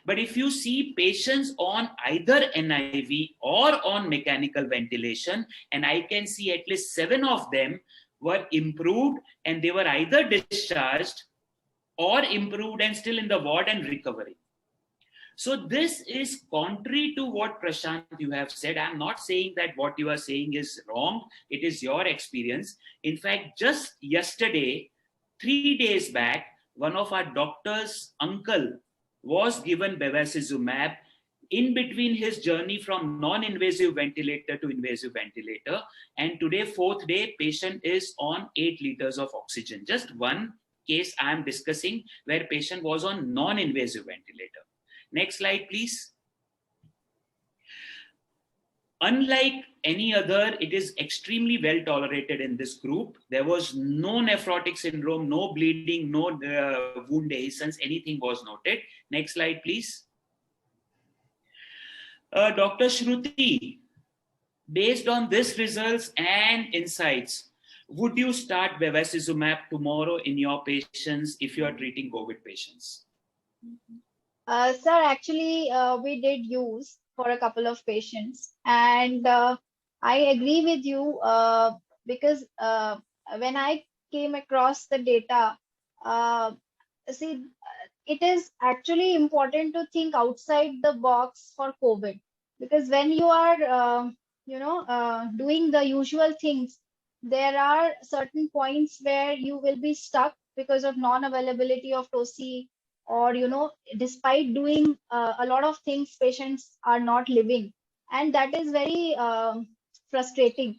But if you see patients on either NIV or on mechanical ventilation, and I can see at least 7 of them were improved and they were either discharged or improved and still in the ward and recovering. So this is contrary to what Prashant you have said. I'm not saying that what you are saying is wrong. It is your experience. In fact, just yesterday, 3 days back, one of our doctor's uncle was given bevacizumab in between his journey from non-invasive ventilator to invasive ventilator. And today, 4th day, patient is on 8 liters of oxygen. Just one case I'm discussing where patient was on non-invasive ventilator. Next slide, please. Unlike any other, it is extremely well tolerated in this group. There was no nephrotic syndrome, no bleeding, no wound dehiscence, anything was noted. Next slide, please. Dr. Shruti, based on this results and insights, would you start bevacizumab tomorrow in your patients if you are treating COVID patients? Sir, actually, we did use for a couple of patients, and I agree with you because when I came across the data, see, it is actually important to think outside the box for COVID, because when you are, doing the usual things, there are certain points where you will be stuck because of non-availability of TOSI, or despite doing a lot of things, patients are not living, and that is very frustrating.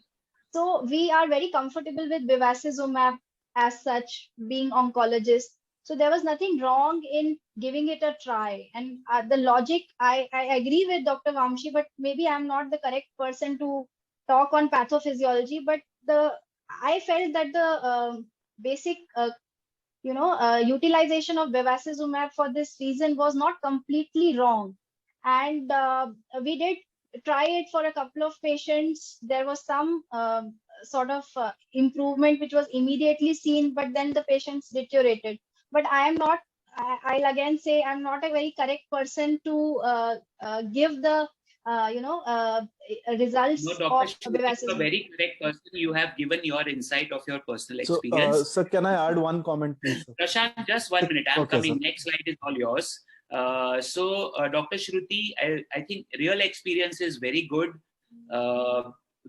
So we are very comfortable with bevacizumab as such, being oncologists. So there was nothing wrong in giving it a try. And the logic, I agree with Dr. Vamshi, but maybe I'm not the correct person to talk on pathophysiology. But I felt that the basic utilization of bevacizumab for this reason was not completely wrong. And we did try it for a couple of patients. There was some sort of improvement which was immediately seen, but then the patients deteriorated. But I'll again say I'm not a very correct person to give the results No, Dr. of Shruti, bevacizumab. you're a very correct person. You have given your insight of your personal experience. So, sir, can I add one comment, please? Sir? Prashant, just 1 minute. I'm Okay, coming. sir. Next slide is all yours. Dr. Shruti, I think real experience is very good.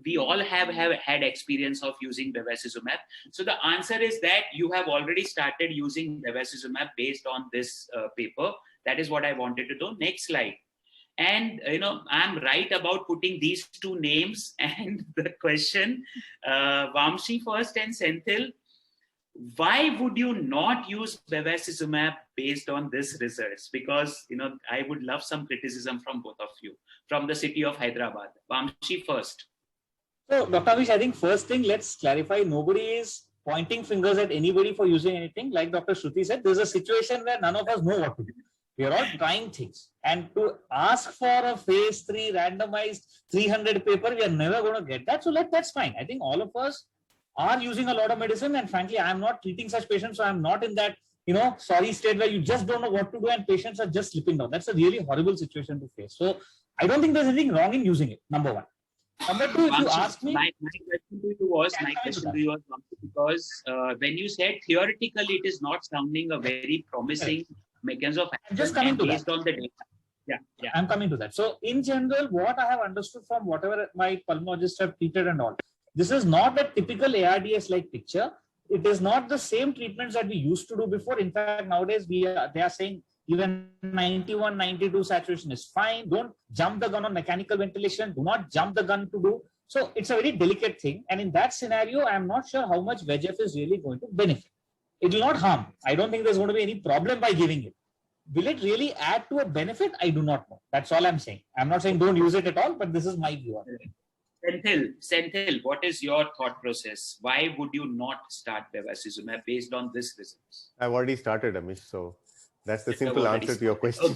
We all have had experience of using bevacizumab. So the answer is that you have already started using bevacizumab based on this paper. That is what I wanted to do. Next slide. And, I'm right about putting these 2 names and the question, Vamshi first and Senthil, why would you not use bevacizumab based on this results? Because, I would love some criticism from both of you, from the city of Hyderabad. Vamshi first. So, Dr. Amish, I think first thing, let's clarify, nobody is pointing fingers at anybody for using anything. Like Dr. Shruti said, there's a situation where none of us know what to do. We are all trying things. And to ask for a phase 3 randomized 300 paper, we are never going to get that. So that's fine. I think all of us are using a lot of medicine. And frankly, I'm not treating such patients. So I'm not in that, sorry state where you just don't know what to do and patients are just slipping down. That's a really horrible situation to face. So I don't think there's anything wrong in using it, number one. Number two, if you ask me, my question to you was because when you said theoretically it is not sounding a very promising mechanism of action, just coming to based that. on the data. Yeah. I'm coming to that. So in general, what I have understood from whatever my pulmonologists have treated and all, this is not a typical ARDS like picture. It is not the same treatments that we used to do before. In fact, nowadays they are saying even 91, 92 saturation is fine. Don't jump the gun on mechanical ventilation. Do not jump the gun to do. So it's a very delicate thing. And in that scenario, I'm not sure how much VEGF is really going to benefit. It will not harm. I don't think there's going to be any problem by giving it. Will it really add to a benefit? I do not know. That's all I'm saying. I'm not saying don't use it at all, but this is my view on it. Senthil, what is your thought process? Why would you not start bevacizumab based on this results? I've already started, Amish. So that's the simple answer to your question.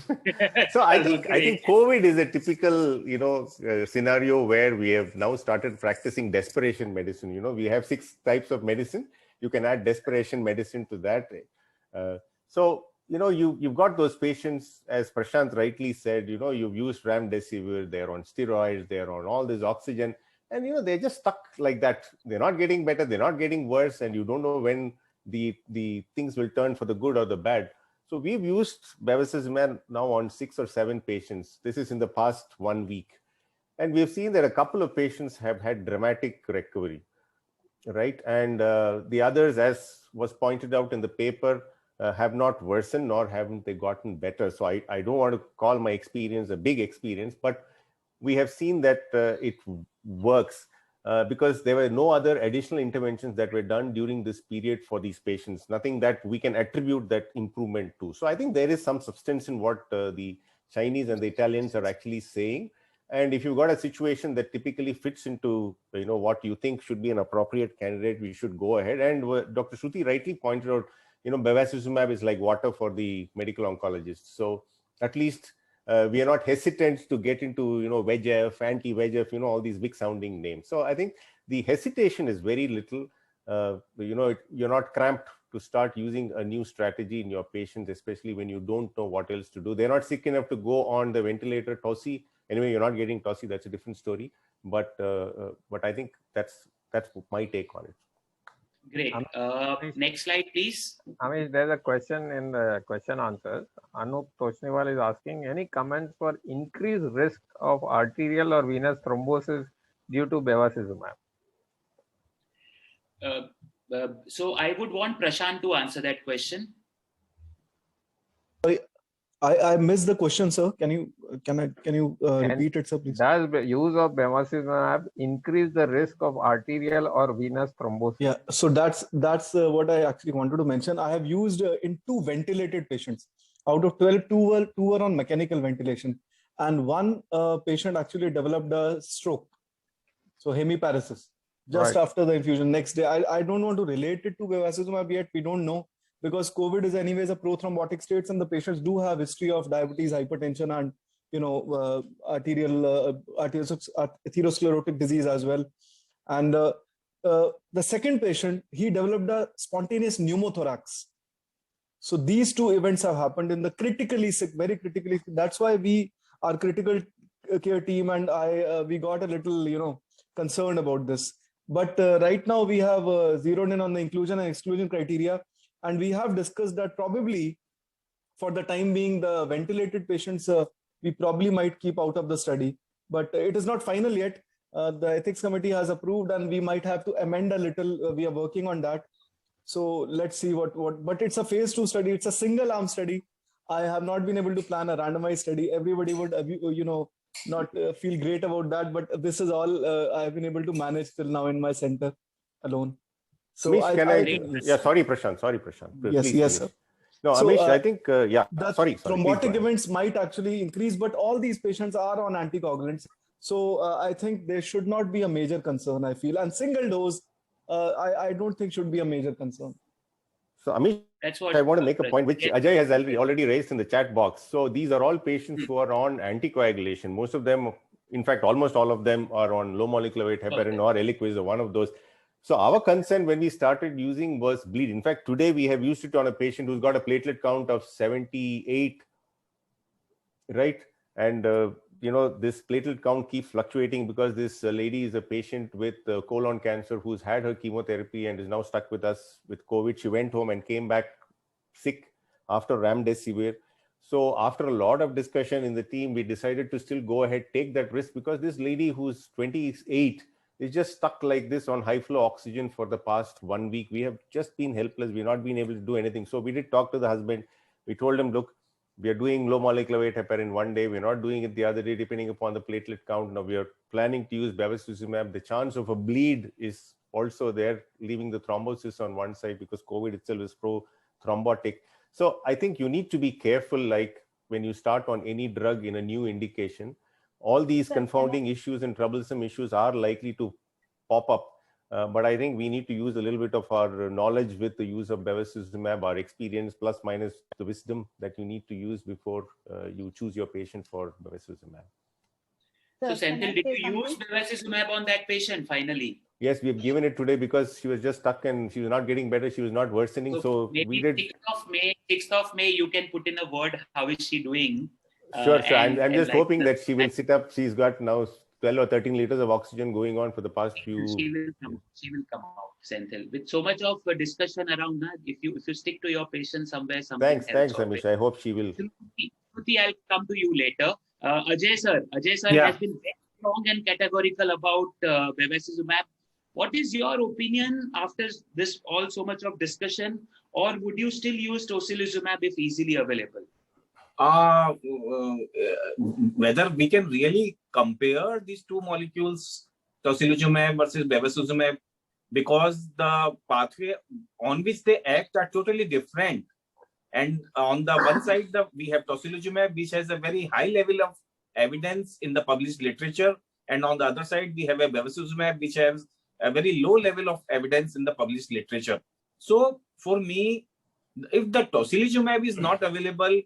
So I think COVID is a typical, scenario where we have now started practicing desperation medicine. We have 6 types of medicine. You can add desperation medicine to that. So you've got those patients, as Prashant rightly said, you've used remdesivir, they're on steroids, they're on all this oxygen, and they're just stuck like that. They're not getting better, they're not getting worse, and you don't know when the things will turn for the good or the bad. So we've used bevacizumab now on 6 or 7 patients. This is in the past 1 week. And we've seen that a couple of patients have had dramatic recovery, right? And the others, as was pointed out in the paper, have not worsened, nor haven't they gotten better. So I don't want to call my experience a big experience, but we have seen that it works because there were no other additional interventions that were done during this period for these patients, nothing that we can attribute that improvement to. So I think there is some substance in what the Chinese and the Italians are actually saying. And if you've got a situation that typically fits into what you think should be an appropriate candidate, we should go ahead. And Dr. Shruti rightly pointed out, bevacizumab is like water for the medical oncologist. So at least we are not hesitant to get into VEGF, anti-VEGF, all these big sounding names. So I think the hesitation is very little. You're not cramped to start using a new strategy in your patients, especially when you don't know what else to do. They're not sick enough to go on the ventilator, TOSI. Anyway, you're not getting TOSI, that's a different story. But I think that's my take on it. Great. Next slide, please. Amish, there's a question in the question answers. Anup Toshniwal is asking, any comments for increased risk of arterial or venous thrombosis due to bevacizumab? So I would want Prashant to answer that question. I missed the question, sir. Can you repeat it, sir, please? Does the use of bevacizumab increase the risk of arterial or venous thrombosis? Yeah, so that's what I actually wanted to mention. I have used in 2 ventilated patients. Out of 12, 2 were on mechanical ventilation, and 1 patient actually developed a stroke, so hemiparesis, just after the infusion. Next day, I don't want to relate it to bevacizumab yet. We don't know, because COVID is anyways a prothrombotic state, and the patients do have history of diabetes, hypertension, and atherosclerotic disease as well. And the second patient, he developed a spontaneous pneumothorax. So these 2 events have happened in the critically sick, very critically sick. That's why our critical care team and we got a little concerned about this. But right now we have zeroed in on the inclusion and exclusion criteria. And we have discussed that probably for the time being, the ventilated patients, we probably might keep out of the study. But it is not final yet. The ethics committee has approved, and we might have to amend a little. We are working on that. So let's see but it's a phase 2 study. It's a single arm study. I have not been able to plan a randomized study. Everybody would, not feel great about that. But this is all I've been able to manage till now in my center alone. So Amish, sorry, Prashant. Yes, sir. No, so, Amish, I think, sorry. Thrombotic events might actually increase, but all these patients are on anticoagulants. So I think there should not be a major concern, I feel. And single dose, I don't think should be a major concern. So Amish, I want to make a point, which Ajay has already raised in the chat box. So these are all patients who are on anticoagulation. Most of them, in fact, almost all of them are on low molecular weight heparin or Eliquis or one of those. So our concern when we started using was bleed. In fact, today we have used it on a patient who's got a platelet count of 78, right? And, this platelet count keeps fluctuating because this lady is a patient with colon cancer who's had her chemotherapy and is now stuck with us with COVID. She went home and came back sick after remdesivir. So after a lot of discussion in the team, we decided to still go ahead, take that risk, because this lady who's 28 is just stuck like this on high flow oxygen for the past 1 week. We have just been helpless. We've not been able to do anything. So we did talk to the husband. We told him, look, we are doing low molecular weight heparin one day. We're not doing it the other day, depending upon the platelet count. Now we are planning to use bevacizumab. The chance of a bleed is also there, leaving the thrombosis on one side because COVID itself is pro-thrombotic. So I think you need to be careful, like when you start on any drug in a new indication, all these confounding issues and troublesome issues are likely to pop up. But I think we need to use a little bit of our knowledge with the use of bevacizumab, our experience, plus minus the wisdom that you need to use before you choose your patient for bevacizumab. So Senthil, did you use bevacizumab on that patient finally? Yes, we have given it today because she was just stuck and she was not getting better. She was not worsening. So maybe we did. 6th of May, 6th of May, you can put in a word. How is she doing? Sure. I'm just like hoping that she will sit up. She's got now 12 or 13 liters of oxygen going on for the past few. She will come out, Senthil. With so much of discussion around that, if you stick to your patient somewhere, Thanks, Amish. I hope she will. Shruti, I'll come to you later. Ajay sir has been very strong and categorical about bevacizumab. What is your opinion after this so much of discussion, or would you still use tocilizumab if easily available? Whether we can really compare these two molecules, tocilizumab versus bevacizumab, because the pathway on which they act are totally different. And on the one side, we have tocilizumab, which has a very high level of evidence in the published literature. And on the other side, we have a bevacizumab, which has a very low level of evidence in the published literature. So for me, if the tocilizumab is not available,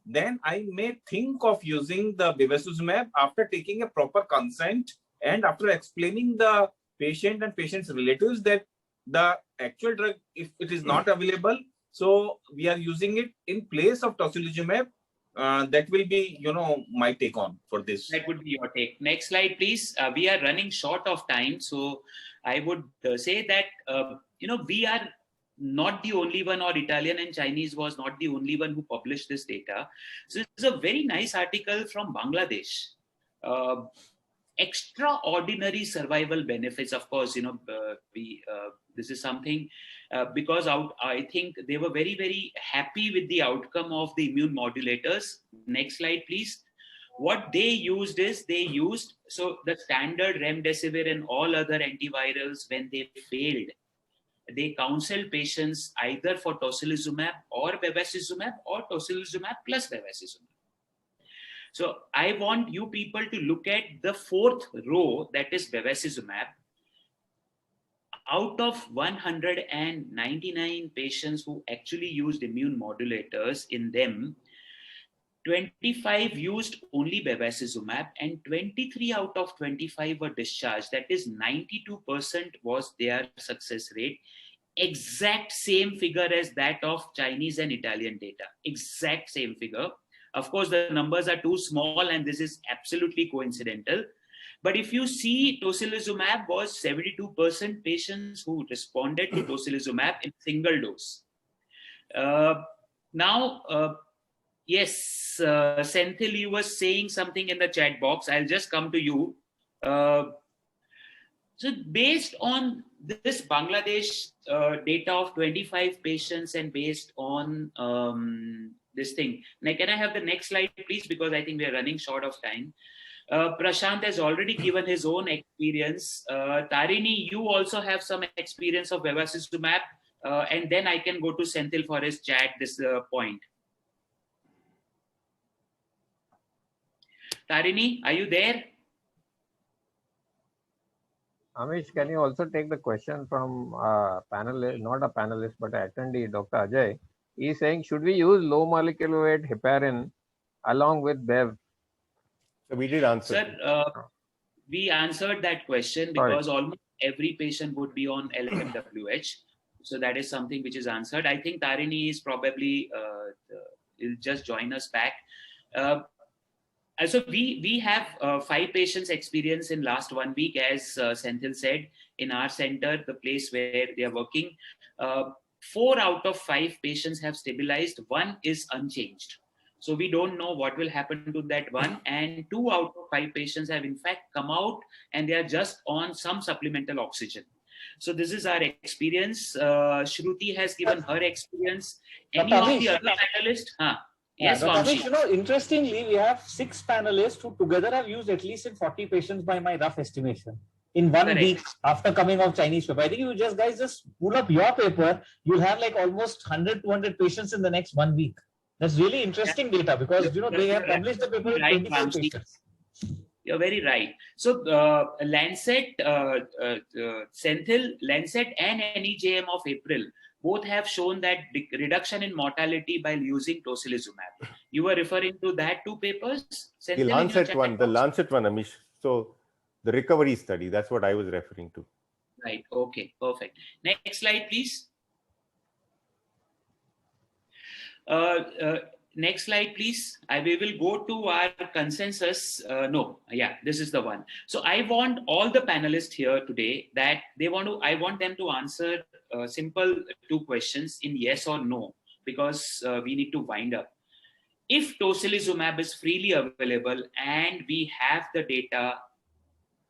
then I may think of using the bevacizumab after taking a proper consent and after explaining the patient and patient's relatives that the actual drug, if it is not available, so we are using it in place of tocilizumab. That will be, my take on for this. That would be your take. Next slide, please. We are running short of time, so I would say that we are not the only one, or Italian and Chinese was not the only one who published this data. So it's a very nice article from Bangladesh. Extraordinary survival benefits. Of course, this is something because I think they were very, very happy with the outcome of the immune modulators. Next slide, please. What they used is so the standard remdesivir and all other antivirals, when they failed, they counseled patients either for tocilizumab or bevacizumab or tocilizumab plus bevacizumab. So I want you people to look at the fourth row, that is bevacizumab. Out of 199 patients who actually used immune modulators, in them, 25 used only bevacizumab and 23 out of 25 were discharged. That is 92% was their success rate. Exact same figure as that of Chinese and Italian data. Exact same figure. Of course, the numbers are too small and this is absolutely coincidental. But if you see, tocilizumab was 72% patients who responded to tocilizumab in single dose. Yes, Senthil, you were saying something in the chat box. I'll just come to you. So based on this Bangladesh data of 25 patients and based on this thing. Now, can I have the next slide, please? Because I think we are running short of time. Prashant has already given his own experience. Tarini, you also have some experience of bevacizumab, and then I can go to Senthil for his chat this point. Tarini, are you there? Amish, can you also take the question from panelist, not a panelist, but an attendee, Dr. Ajay? He's saying, should we use low molecular weight heparin along with Bev? So we did answer. Sir, we answered that question because almost every patient would be on LMWH. So that is something which is answered. I think Tarini is probably will just join us back. So we have 5 patients experience in last 1 week, as Senthil said, in our center, the place where they are working. 4 out of 5 patients have stabilized. 1 is unchanged. So we don't know what will happen to that one. And 2 out of 5 patients have in fact come out and they are just on some supplemental oxygen. So this is our experience. Shruti has given her experience. Any of the other panelists? Yes, Amish, interestingly, we have 6 panelists who together have used at least in 40 patients by my rough estimation in 1 week after coming off Chinese paper. I think you guys just pull up your paper, you'll have like almost 100, 200 patients in the next 1 week. That's really interesting data because, they have published the paper with 25 patients. You're very right. So Lancet, Senthil, Lancet and NEJM of April both have shown that reduction in mortality by using tocilizumab. You were referring to that 2 papers? Senthil, the Lancet one, Amish. So the recovery study, that's what I was referring to. Right. Okay. Perfect. Next slide, please. Next slide, please. We will go to our consensus. This is the one. So I want all the panelists here today that I want them to answer simple 2 questions in yes or no, because we need to wind up. If tocilizumab is freely available and we have the data,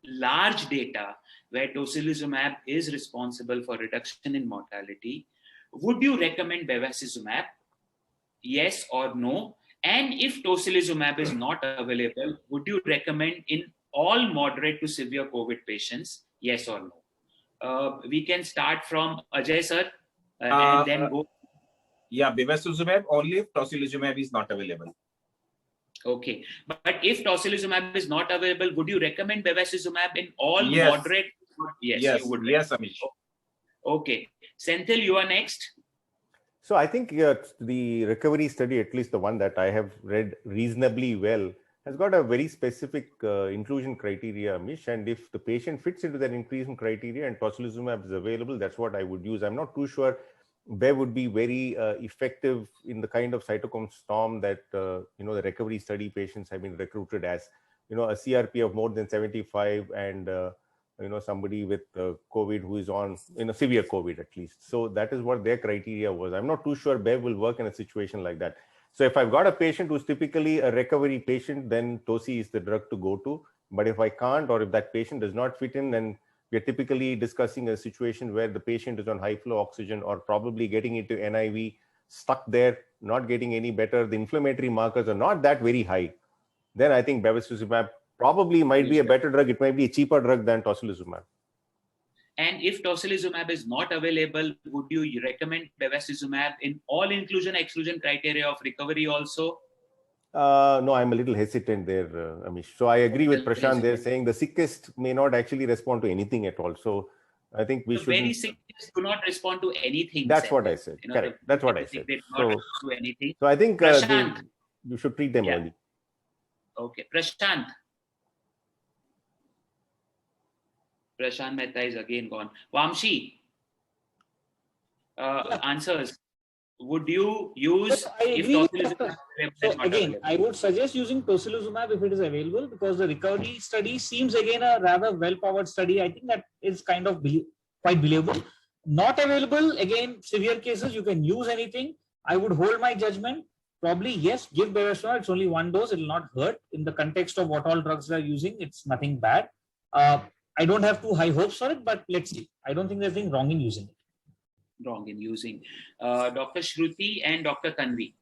large data, where tocilizumab is responsible for reduction in mortality, would you recommend bevacizumab? Yes or no? And if tocilizumab is not available, would you recommend in all moderate to severe COVID patients? Yes or no? We can start from Ajay sir and then go. Yeah, bevacizumab only if tocilizumab is not available. Okay, but if tocilizumab is not available, would you recommend bevacizumab in all Yes. moderate? Yes, you would. Yes, Amish. Okay, Senthil, you are next. So I think the recovery study, at least the one that I have read reasonably well, has got a very specific inclusion criteria, Amish. And if the patient fits into that inclusion criteria and tocilizumab is available, that's what I would use. I'm not too sure Bev would be very effective in the kind of cytokine storm that the recovery study patients have been recruited as. A CRP of more than 75 and somebody with COVID who is on severe COVID at least. So that is what their criteria was. I'm not too sure Bev will work in a situation like that. So if I've got a patient who's typically a recovery patient, then Toci is the drug to go to. But if I can't, or if that patient does not fit in, then we're typically discussing a situation where the patient is on high flow oxygen or probably getting into NIV, stuck there, not getting any better. The inflammatory markers are not that very high. Then I think bevacizumab probably might be a better drug. It might be a cheaper drug than tocilizumab. And if tocilizumab is not available, would you recommend bevacizumab in all inclusion-exclusion criteria of recovery also? No, I'm a little hesitant there, Amish. So I agree with Prashant. They're saying the sickest may not actually respond to anything at all. So I think we should. The very sickest do not respond to anything. That's what I said. Correct. That's what I said. They do not respond to anything. So I think Prashant. you should treat them early. Okay, Prashant. Prashant Mehta is again gone. Vamshi, answers. Would you use if tocilizumab again, I would suggest using tocilizumab if it is available, because the recovery study seems again a rather well-powered study. I think that is kind of quite believable. Not available, again, severe cases, you can use anything. I would hold my judgment. Probably, yes, give bevacizumab. It's only 1 dose. It will not hurt. In the context of what all drugs they are using, it's nothing bad. I don't have too high hopes for it, but let's see. I don't think there's anything wrong in using it. Wrong in using. Dr. Shruti and Dr. Tanvi.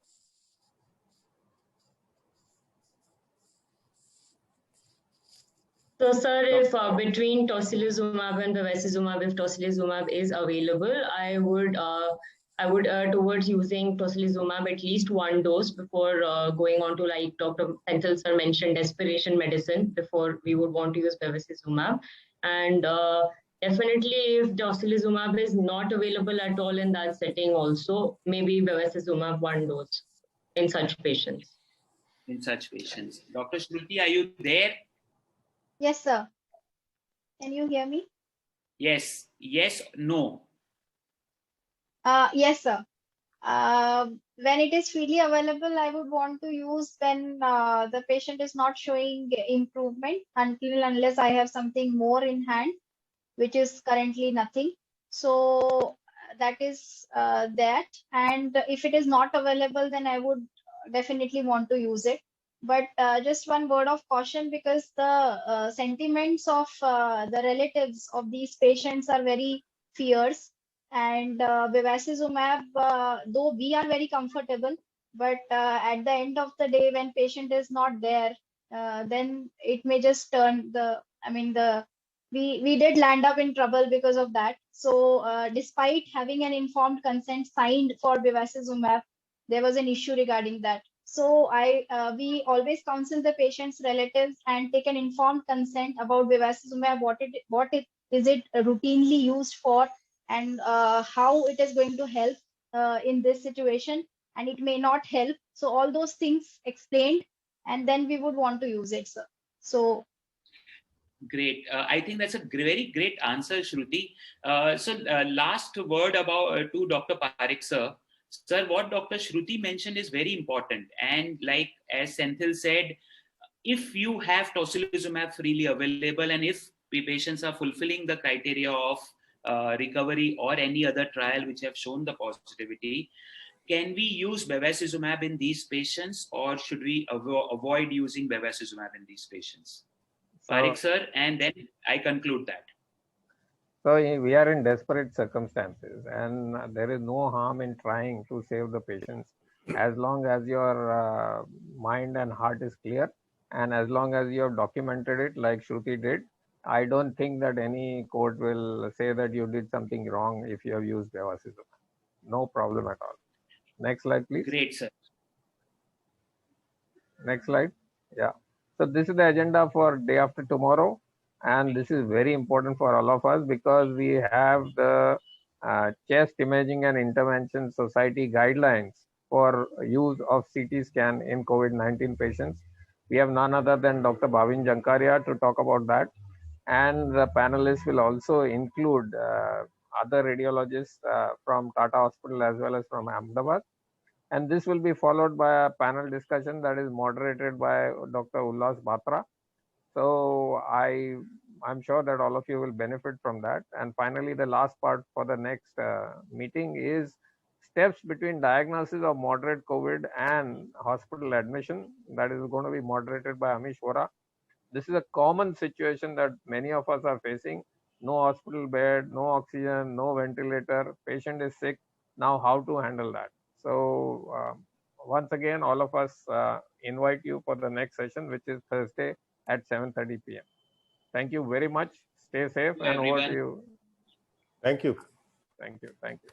So, sir, if between tocilizumab and bevacizumab, if tocilizumab is available, I would towards using tocilizumab at least 1 dose before going on to, like Dr. Senthil sir mentioned, desperation medicine, before we would want to use bevacizumab. And definitely, if tocilizumab is not available at all in that setting also, maybe bevacizumab 1 dose in such patients. In such patients. Dr. Shruti, are you there? Yes, sir. Can you hear me? Yes. Yes, no. Yes, sir. When it is freely available, I would want to use when the patient is not showing improvement unless I have something more in hand, which is currently nothing. So that is that. And if it is not available, then I would definitely want to use it. But just one word of caution, because the sentiments of the relatives of these patients are very fierce. And bevacizumab, though we are very comfortable, but at the end of the day, when patient is not there, then it may just turn we did land up in trouble because of that. So despite having an informed consent signed for bevacizumab, there was an issue regarding that. So we always counsel the patient's relatives and take an informed consent about bevacizumab, is it routinely used for, and how it is going to help in this situation, and it may not help. So all those things explained, and then we would want to use it, sir. So great. I think that's a very great answer, Shruti. So last word about to Dr. Parikh sir. Sir, what Dr. Shruti mentioned is very important. And like as Senthil said, if you have tocilizumab freely available and if the patients are fulfilling the criteria of recovery or any other trial which have shown the positivity, can we use bevacizumab in these patients or should we avoid using bevacizumab in these patients? Parikh sir, and then I conclude that. So we are in desperate circumstances and there is no harm in trying to save the patients as long as your mind and heart is clear and as long as you have documented it like Shruti did. I don't think that any court will say that you did something wrong if you have used bevacizumab. No problem at all. Next slide, please. Great, sir. Next slide. Yeah. So this is the agenda for day after tomorrow. And this is very important for all of us because we have the Chest Imaging and Intervention Society guidelines for use of CT scan in COVID-19 patients. We have none other than Dr. Bhavin Jankaria to talk about that. And the panelists will also include other radiologists from Tata Hospital as well as from Ahmedabad. And this will be followed by a panel discussion that is moderated by Dr. Ullas Batra. So I'm sure that all of you will benefit from that. And finally, the last part for the next meeting is steps between diagnosis of moderate COVID and hospital admission. That is going to be moderated by Amish Vora. This is a common situation that many of us are facing. No hospital bed, no oxygen, no ventilator, patient is sick. Now how to handle that? So once again, all of us invite you for the next session, which is Thursday at 7:30 p.m. Thank you very much. Stay safe and over to you. Thank you. Thank you. Thank you.